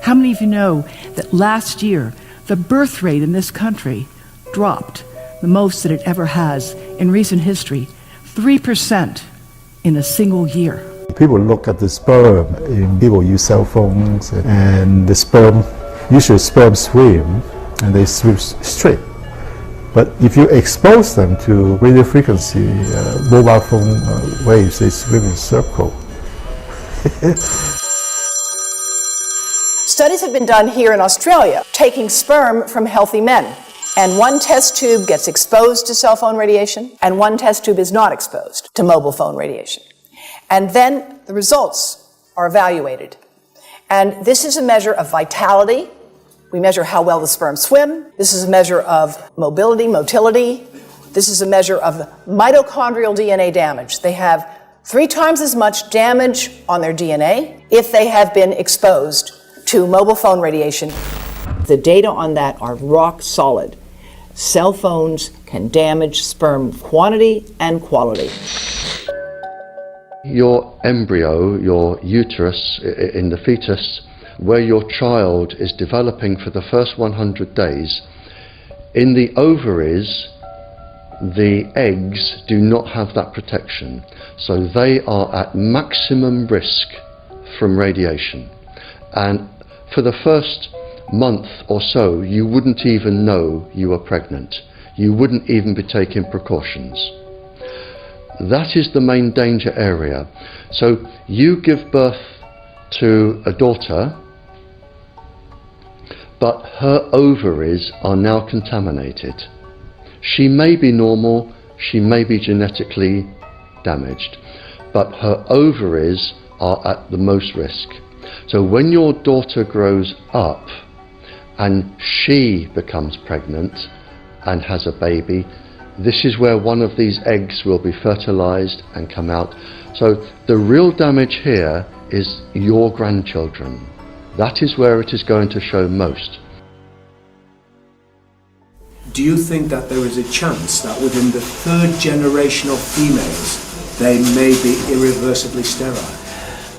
How many of you know that last year the birth rate in this country dropped the most that it ever has in recent history, 3% in a single year? People look at the sperm, and people use cell phones, and the sperm, usually sperm swim, and they swim straight. But if you expose them to radio frequency, mobile phone waves, they swim in a circle. Studies have been done here in Australia, taking sperm from healthy men. And one test tube gets exposed to cell phone radiation, and one test tube is not exposed to mobile phone radiation. And then the results are evaluated. And this is a measure of vitality. We measure how well the sperm swim. This is a measure of motility. This is a measure of mitochondrial DNA damage. They have 3 times as much damage on their DNA if they have been exposed to mobile phone radiation. The data on that are rock solid. Cell phones can damage sperm quantity and quality. Your embryo, your uterus in the fetus, where your child is developing for the first 100 days, in the ovaries, the eggs do not have that protection. So they are at maximum risk from radiation. And for the first month or so, you wouldn't even know you were pregnant. You wouldn't even be taking precautions. That is the main danger area. So you give birth to a daughter, but her ovaries are now contaminated. She may be normal, she may be genetically damaged, but her ovaries are at the most risk. So when your daughter grows up and she becomes pregnant and has a baby, this is where one of these eggs will be fertilized and come out. So the real damage here is your grandchildren. That is where it is going to show most. Do you think that there is a chance that within the third generation of females, they may be irreversibly sterile?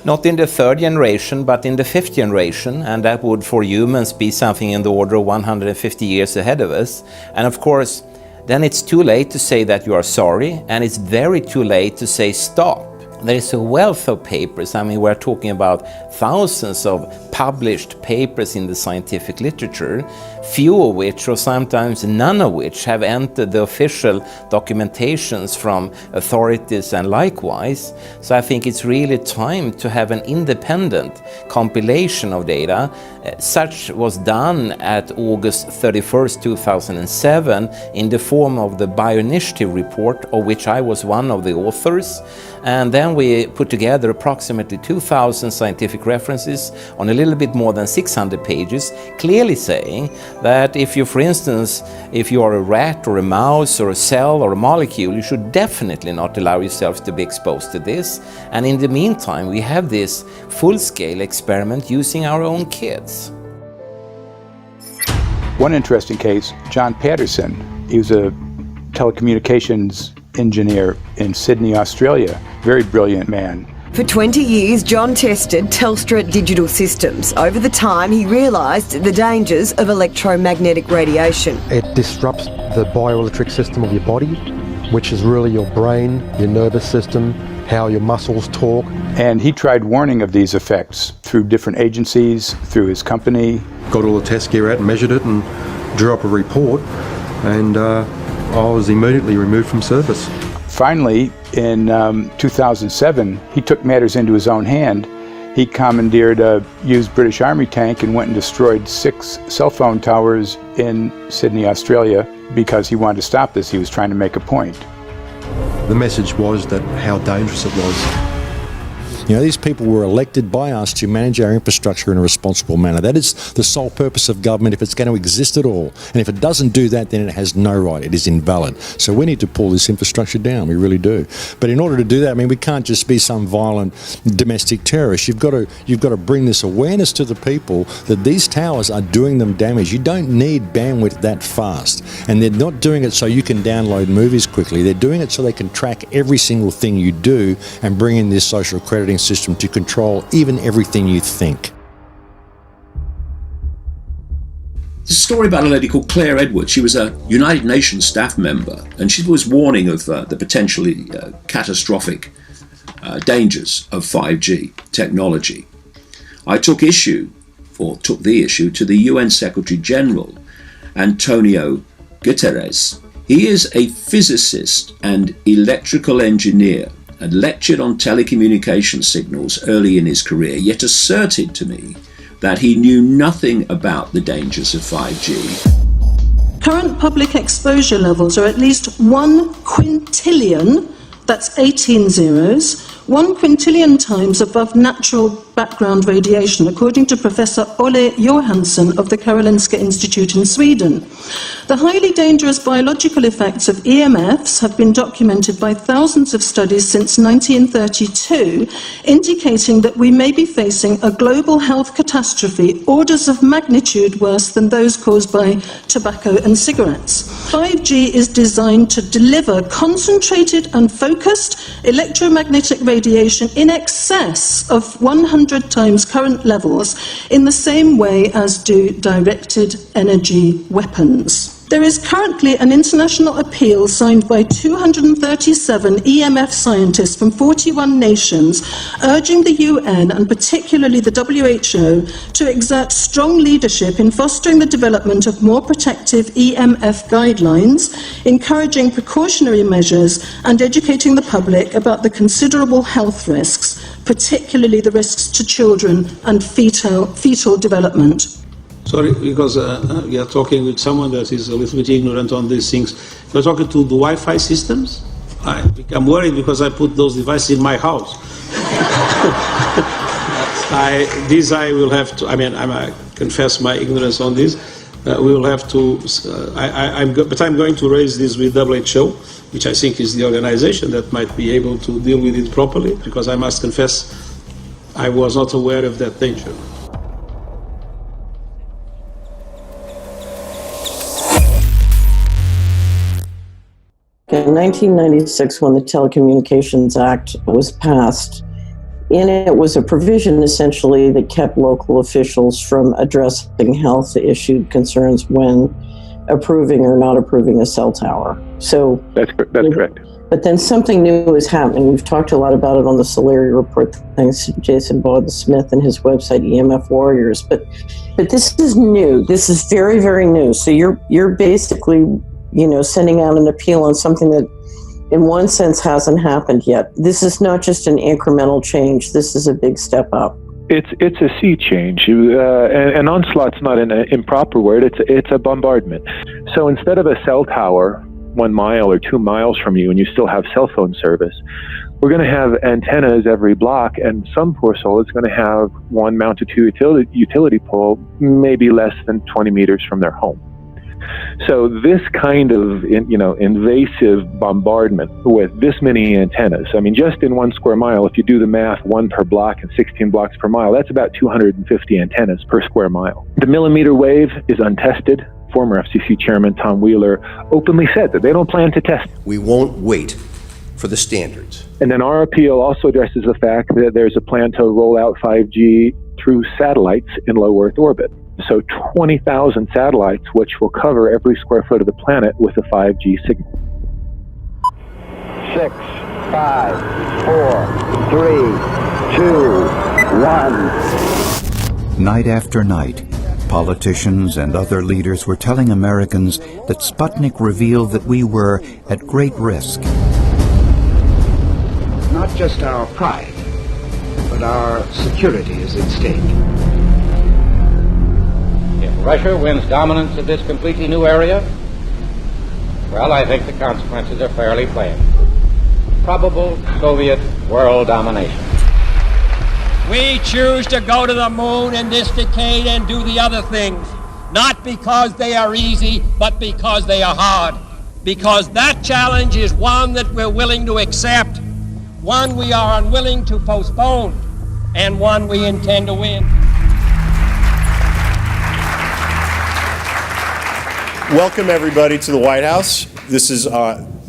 Not in the third generation, but in the fifth generation, and that would for humans be something in the order of 150 years ahead of us. And of course, then it's too late to say that you are sorry, and it's very too late to say stop. There is a wealth of papers. I mean, we're talking about thousands of published papers in the scientific literature, few of which, or sometimes none of which, have entered the official documentations from authorities and likewise. So I think it's really time to have an independent compilation of data. Such was done at August 31st, 2007 in the form of the Bioinitiative report, of which I was one of the authors. And then we put together approximately 2,000 scientific references on a little bit more than 600 pages, clearly saying that if you, for instance, if you are a rat or a mouse or a cell or a molecule, you should definitely not allow yourself to be exposed to this. And in the meantime, we have this full-scale experiment using our own kids. One interesting case, John Patterson. He was a telecommunications engineer in Sydney, Australia. Very brilliant man. For 20 years, John tested Telstra digital systems. Over the time, he realised the dangers of electromagnetic radiation. It disrupts the bioelectric system of your body, which is really your brain, your nervous system, how your muscles talk. And he tried warning of these effects through different agencies, through his company. Got all the test gear out and measured it and drew up a report, and I was immediately removed from service. Finally, in 2007, he took matters into his own hand. He commandeered a used British Army tank and went and destroyed 6 cell phone towers in Sydney, Australia, because he wanted to stop this. He was trying to make a point. The message was that how dangerous it was. You know, these people were elected by us to manage our infrastructure in a responsible manner. That is the sole purpose of government if it's going to exist at all. And if it doesn't do that, then it has no right. It is invalid. So we need to pull this infrastructure down. We really do. But in order to do that, I mean, we can't just be some violent domestic terrorist. You've got to bring this awareness to the people that these towers are doing them damage. You don't need bandwidth that fast. And they're not doing it so you can download movies quickly. They're doing it so they can track every single thing you do and bring in this social crediting system to control even everything you think. There's a story about a lady called Claire Edwards. She was a United Nations staff member, and she was warning of the potentially catastrophic dangers of 5G technology. I took the issue to the UN Secretary General, Antonio Guterres. He is a physicist and electrical engineer, and lectured on telecommunication signals early in his career, yet asserted to me that he knew nothing about the dangers of 5G. Current public exposure levels are at least 1 quintillion, that's 18 zeros, 1 quintillion times above natural background radiation, according to Professor Olle Johansson of the Karolinska Institute in Sweden. The highly dangerous biological effects of EMFs have been documented by thousands of studies since 1932, indicating that we may be facing a global health catastrophe orders of magnitude worse than those caused by tobacco and cigarettes. 5G is designed to deliver concentrated and focused electromagnetic radiation in excess of 100 times current levels in the same way as do directed energy weapons. There is currently an international appeal signed by 237 EMF scientists from 41 nations urging the UN and particularly the WHO to exert strong leadership in fostering the development of more protective EMF guidelines, encouraging precautionary measures and educating the public about the considerable health risks, particularly the risks to children and fetal development. Sorry, because we are talking with someone that is a little bit ignorant on these things. You're talking to the Wi-Fi systems? I'm worried because I put those devices in my house. I will have to, I confess my ignorance on this. We will have to, but I'm going to raise this with WHO, which I think is the organization that might be able to deal with it properly, because I must confess I was not aware of that danger. In 1996, when the Telecommunications Act was passed, in it was a provision essentially that kept local officials from addressing health issue concerns when approving or not approving a cell tower. So that's correct. But then something new is happening. We've talked a lot about it on the Solari report, thanks to Jason Bogdan-Smith and his website EMF Warriors. But this is new. This is very, very new. So you're basically, sending out an appeal on something that in one sense hasn't happened yet. This is not just an incremental change. This is a big step up. It's a sea change. An onslaught's not an improper word. It's a bombardment. So instead of a cell tower 1 mile or 2 miles from you and you still have cell phone service, we're going to have antennas every block, and some poor soul is going to have one mounted to a utility pole maybe less than 20 meters from their home. So this kind of, invasive bombardment with this many antennas, just in 1 square mile, if you do the math, 1 per block and 16 blocks per mile, that's about 250 antennas per square mile. The millimeter wave is untested. Former FCC Chairman Tom Wheeler openly said that they don't plan to test. We won't wait for the standards. And then our appeal also addresses the fact that there's a plan to roll out 5G through satellites in low Earth orbit. So 20,000 satellites, which will cover every square foot of the planet with a 5G signal. 6, 5, 4, 3, 2, 1. Night after night, politicians and other leaders were telling Americans that Sputnik revealed that we were at great risk. Not just our pride, but our security is at stake. If Russia wins dominance of this completely new area, well, I think the consequences are fairly plain. Probable Soviet world domination. We choose to go to the moon in this decade and do the other things, not because they are easy, but because they are hard. Because that challenge is one that we're willing to accept, one we are unwilling to postpone, and one we intend to win. Welcome, everybody, to the White House. This is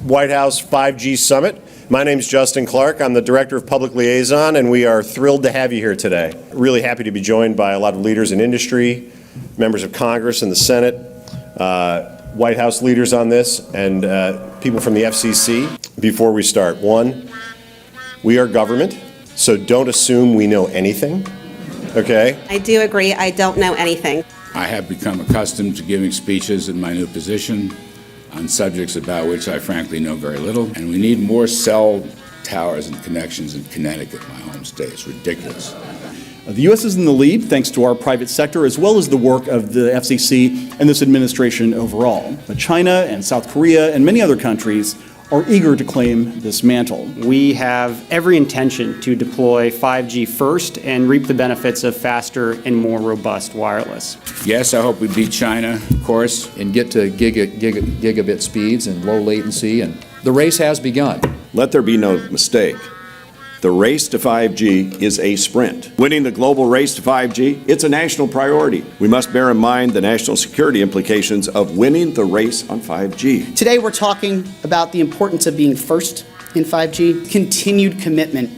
White House 5G Summit. My name is Justin Clark. I'm the Director of Public Liaison, and we are thrilled to have you here today. Really happy to be joined by a lot of leaders in industry, members of Congress and the Senate, White House leaders on this, and people from the FCC. Before we start, one, we are government, so don't assume we know anything, okay? I do agree, I don't know anything. I have become accustomed to giving speeches in my new position on subjects about which I frankly know very little, and we need more cell towers and connections in Connecticut, my home state. It's ridiculous. The U.S. is in the lead thanks to our private sector as well as the work of the FCC and this administration overall. But China and South Korea and many other countries are eager to claim this mantle. We have every intention to deploy 5G first and reap the benefits of faster and more robust wireless. Yes, I hope we beat China, of course. And get to gigabit speeds and low latency, and the race has begun. Let there be no mistake. The race to 5G is a sprint. Winning the global race to 5G, it's a national priority. We must bear in mind the national security implications of winning the race on 5G. Today we're talking about the importance of being first in 5G, continued commitment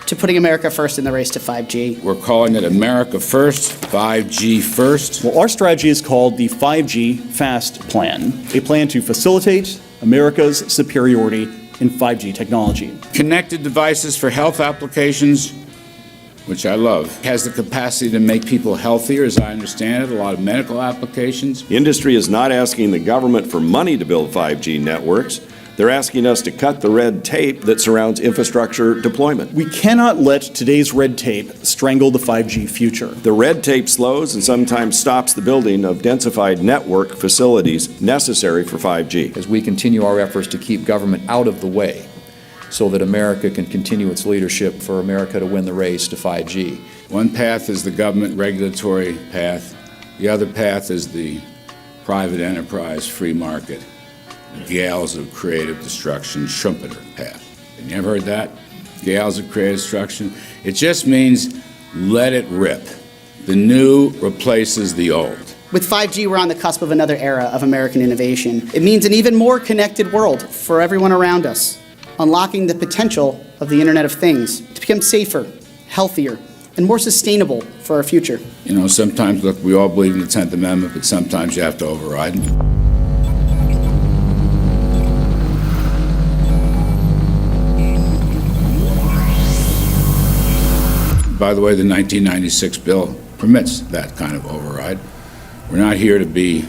to putting America first in the race to 5G. We're calling it America First, 5G First. Well, our strategy is called the 5G FAST Plan, a plan to facilitate America's superiority in 5G technology. Connected devices for health applications, which I love, has the capacity to make people healthier, as I understand it, a lot of medical applications. Industry is not asking the government for money to build 5G networks. They're asking us to cut the red tape that surrounds infrastructure deployment. We cannot let today's red tape strangle the 5G future. The red tape slows and sometimes stops the building of densified network facilities necessary for 5G. As we continue our efforts to keep government out of the way so that America can continue its leadership for America to win the race to 5G. One path is the government regulatory path. The other path is the private enterprise free market. Gales of creative destruction, Schumpeter path. You ever heard that? Gales of creative destruction? It just means let it rip. The new replaces the old. With 5G, we're on the cusp of another era of American innovation. It means an even more connected world for everyone around us, unlocking the potential of the Internet of Things to become safer, healthier, and more sustainable for our future. You know, sometimes, look, we all believe in the 10th Amendment, but sometimes you have to override it. By the way, the 1996 bill permits that kind of override. We're not here to be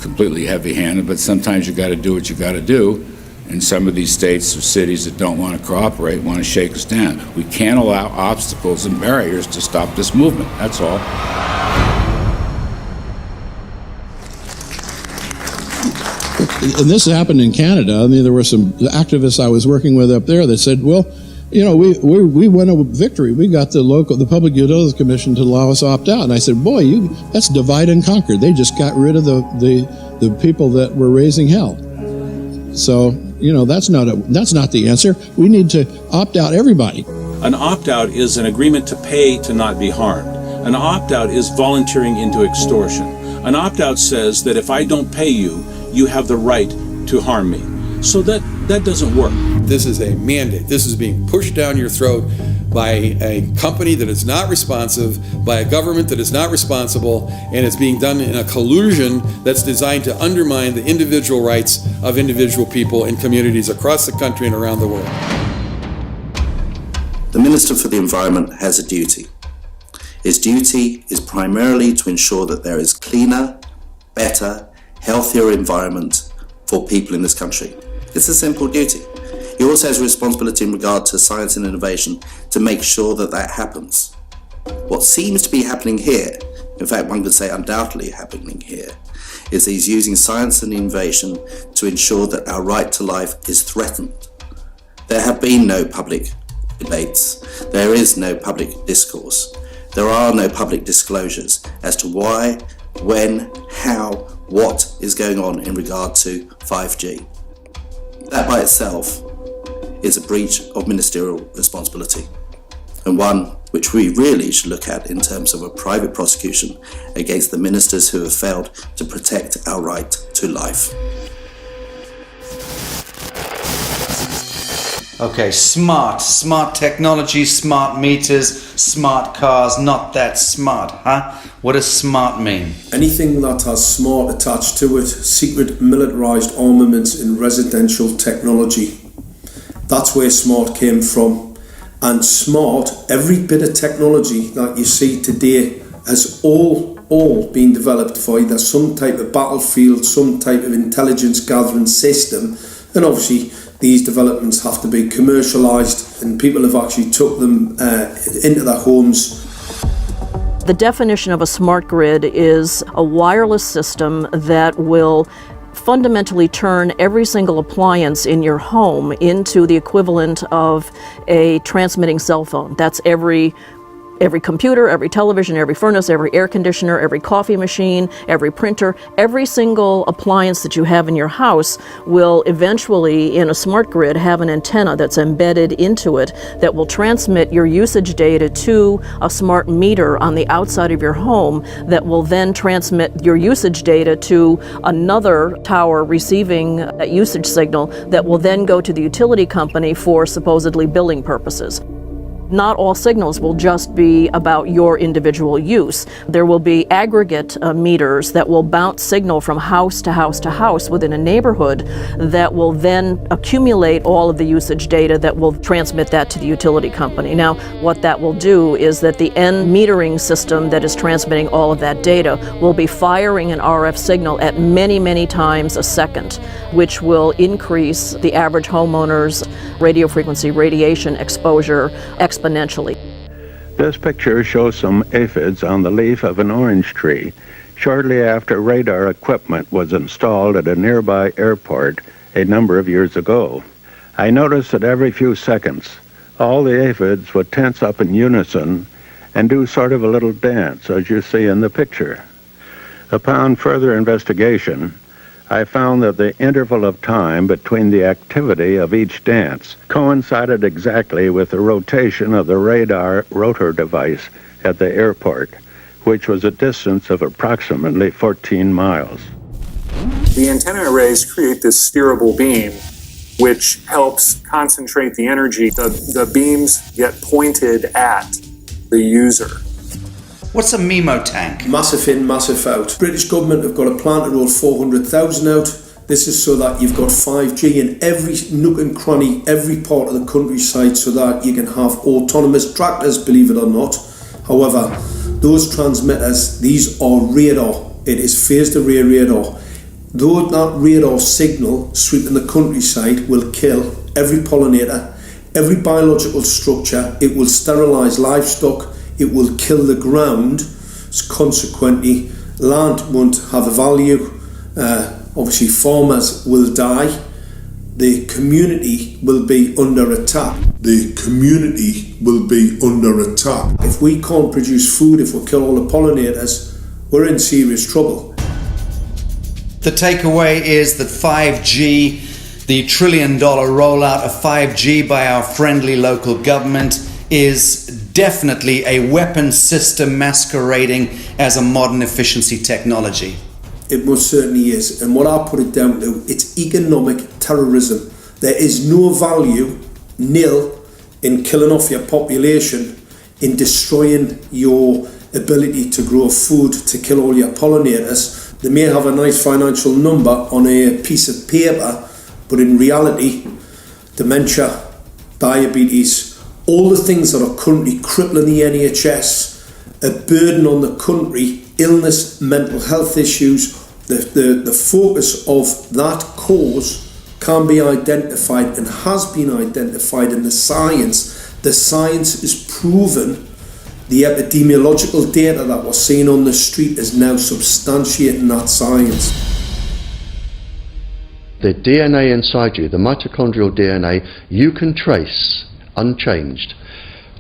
completely heavy-handed, but sometimes you got to do what you got to do. And some of these states or cities that don't want to cooperate want to shake us down. We can't allow obstacles and barriers to stop this movement. That's all. And this happened in Canada. I mean, there were some activists I was working with up there that said, well, you know, we won a victory. We got the Public Utilities Commission to allow us to opt out. And I said, boy, that's divide and conquer. They just got rid of the people that were raising hell. So, you know, that's not the answer. We need to opt out everybody. An opt-out is an agreement to pay to not be harmed. An opt-out is volunteering into extortion. An opt-out says that if I don't pay you, you have the right to harm me. So that doesn't work. This is a mandate. This is being pushed down your throat by a company that is not responsive, by a government that is not responsible, and it's being done in a collusion that's designed to undermine the individual rights of individual people in communities across the country and around the world. The Minister for the Environment has a duty. His duty is primarily to ensure that there is cleaner, better, healthier environment for people in this country. It's a simple duty. He also has a responsibility in regard to science and innovation to make sure that that happens. What seems to be happening here, in fact one could say undoubtedly happening here, is he's using science and innovation to ensure that our right to life is threatened. There have been no public debates. There is no public discourse. There are no public disclosures as to why, when, how, what is going on in regard to 5G. That by itself is a breach of ministerial responsibility, and one which we really should look at in terms of a private prosecution against the ministers who have failed to protect our right to life. Okay, smart technology, smart meters, smart cars, not that smart, huh? What does smart mean? Anything that has smart attached to it, secret militarized armaments in residential technology. That's where smart came from. And smart, every bit of technology that you see today has all been developed for either some type of battlefield, some type of intelligence gathering system, and obviously these developments have to be commercialised, and people have actually took them into their homes. The definition of a smart grid is a wireless system that will fundamentally turn every single appliance in your home into the equivalent of a transmitting cell phone. That's every computer, every television, every furnace, every air conditioner, every coffee machine, every printer, every single appliance that you have in your house will eventually, in a smart grid, have an antenna that's embedded into it that will transmit your usage data to a smart meter on the outside of your home that will then transmit your usage data to another tower receiving that usage signal that will then go to the utility company for supposedly billing purposes. Not all signals will just be about your individual use. There will be aggregate meters that will bounce signal from house to house to house within a neighborhood that will then accumulate all of the usage data that will transmit that to the utility company. Now, what that will do is that the end metering system that is transmitting all of that data will be firing an RF signal at many, many times a second, which will increase the average homeowner's radio frequency radiation exposure exponentially. This picture shows some aphids on the leaf of an orange tree shortly after radar equipment was installed at a nearby airport a number of years ago. I noticed that every few seconds, all the aphids would tense up in unison and do sort of a little dance, as you see in the picture. Upon further investigation, I found that the interval of time between the activity of each dance coincided exactly with the rotation of the radar rotor device at the airport, which was a distance of approximately 14 miles. The antenna arrays create this steerable beam, which helps concentrate the energy. The beams get pointed at the user. What's a MIMO tank? Massive in, massive out. British government have got a plan to roll 400,000 out. This is so that you've got 5G in every nook and cranny, every part of the countryside, so that you can have autonomous tractors, believe it or not. However, those transmitters, these are radar. It is phased array radar. Though that radar signal sweeping the countryside will kill every pollinator, every biological structure, it will sterilise livestock, it will kill the ground, so consequently land won't have a value, obviously farmers will die, the community will be under attack. The community will be under attack. If we can't produce food, if we kill all the pollinators, we're in serious trouble. The takeaway is that 5G, the $1 trillion rollout of 5G by our friendly local government, is definitely a weapon system masquerading as a modern efficiency technology. It most certainly is, and what I put it down to, it's economic terrorism. There is no value, nil, in killing off your population, in destroying your ability to grow food, to kill all your pollinators. They may have a nice financial number on a piece of paper, but in reality, dementia, diabetes, all the things that are currently crippling the NHS, a burden on the country, illness, mental health issues, the focus of that cause can be identified and has been identified in the science. The science is proven. The epidemiological data that we're seeing on the street is now substantiating that science. The DNA inside you, the mitochondrial DNA, you can trace unchanged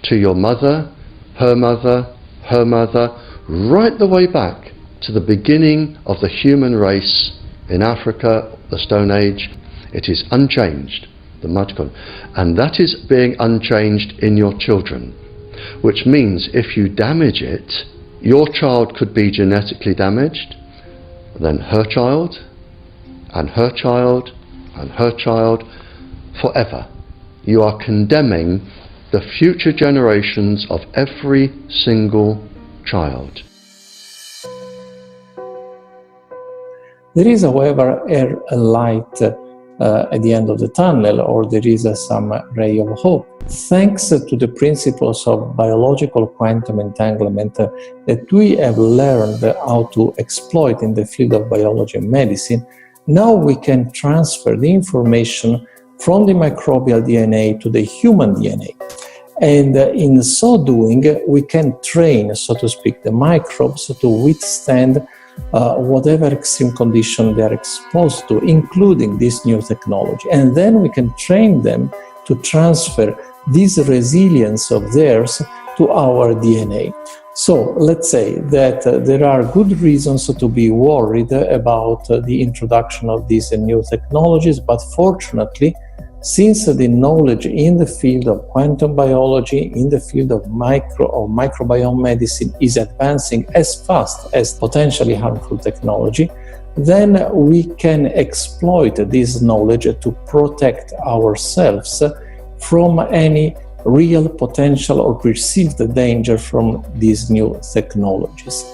to your mother, her mother, her mother, right the way back to the beginning of the human race in Africa, the Stone Age. It is unchanged, the mitochondria, and that is being unchanged in your children, which means if you damage it, your child could be genetically damaged, then her child, and her child, and her child, forever. You are condemning the future generations of every single child. There is, however, a light at the end of the tunnel, or there is some ray of hope. Thanks to the principles of biological quantum entanglement that we have learned how to exploit in the field of biology and medicine, now we can transfer the information from the microbial DNA to the human DNA. And in so doing, we can train, so to speak, the microbes to withstand whatever extreme condition they are exposed to, including this new technology. And then we can train them to transfer this resilience of theirs to our DNA. So let's say that there are good reasons to be worried about the introduction of these new technologies, but fortunately, since the knowledge in the field of quantum biology, in the field of microbiome medicine is advancing as fast as potentially harmful technology, then we can exploit this knowledge to protect ourselves from any real potential or perceived danger from these new technologies.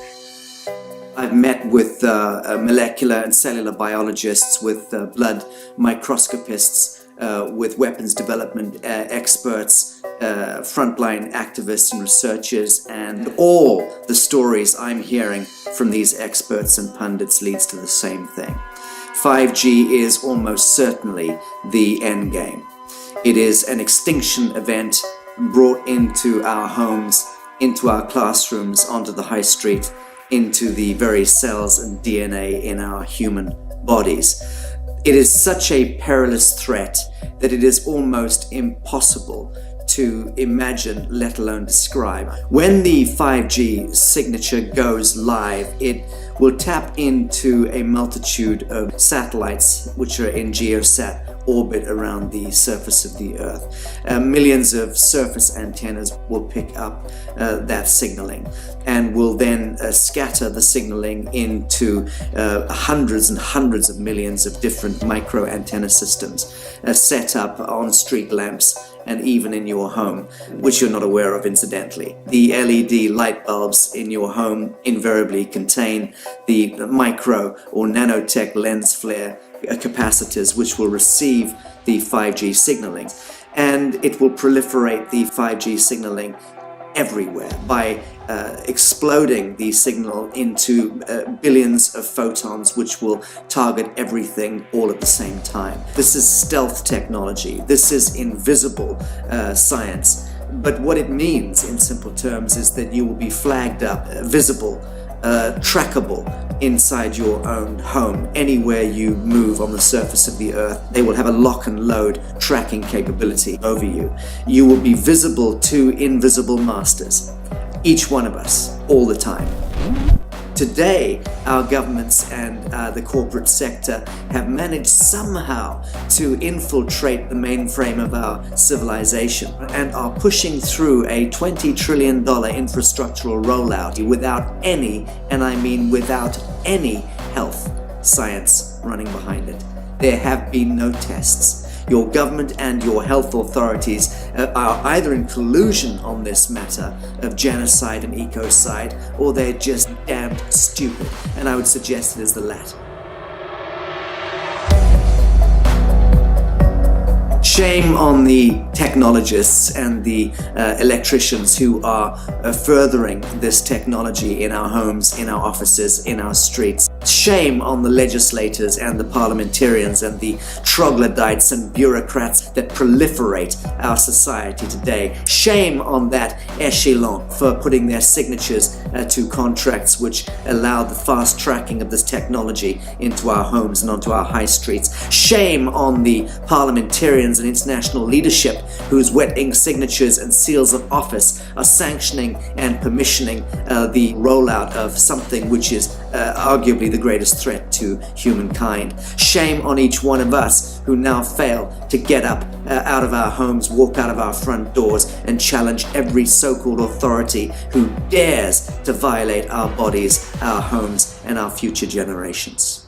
I've met with molecular and cellular biologists, with blood microscopists, with weapons development experts, frontline activists and researchers, and all the stories I'm hearing from these experts and pundits leads to the same thing. 5G is almost certainly the end game. It is an extinction event brought into our homes, into our classrooms, onto the high street, into the very cells and DNA in our human bodies. It is such a perilous threat that it is almost impossible to imagine, let alone describe. When the 5G signature goes live, it will tap into a multitude of satellites which are in geosat orbit around the surface of the Earth. Millions of surface antennas will pick up that signaling and will then scatter the signaling into hundreds and hundreds of millions of different micro antenna systems set up on street lamps and even in your home, which you're not aware of incidentally. The LED light bulbs in your home invariably contain the micro or nanotech lens flare capacitors, which will receive the 5G signaling, and it will proliferate the 5G signaling everywhere by exploding the signal into billions of photons, which will target everything all at the same time. This is stealth technology. This is invisible science. But what it means in simple terms is that you will be flagged up, visible, trackable inside your own home. Anywhere you move on the surface of the Earth, they will have a lock and load tracking capability over you. You will be visible to invisible masters, each one of us, all the time. Today, our governments and the corporate sector have managed somehow to infiltrate the mainframe of our civilization and are pushing through a $20 trillion infrastructural rollout without any, and I mean without any, health science running behind it. There have been no tests. Your government and your health authorities are either in collusion on this matter of genocide and ecocide, or they're just damned stupid, and I would suggest it is the latter. Shame on the technologists and the electricians who are furthering this technology in our homes, in our offices, in our streets. Shame on the legislators and the parliamentarians and the troglodytes and bureaucrats that proliferate our society today. Shame on that echelon for putting their signatures to contracts which allow the fast tracking of this technology into our homes and onto our high streets. Shame on the parliamentarians and international leadership whose wet ink signatures and seals of office are sanctioning and permissioning the rollout of something which is arguably the greatest threat to humankind. Shame on each one of us who now fail to get up out of our homes, walk out of our front doors, and challenge every so-called authority who dares to violate our bodies, our homes, and our future generations.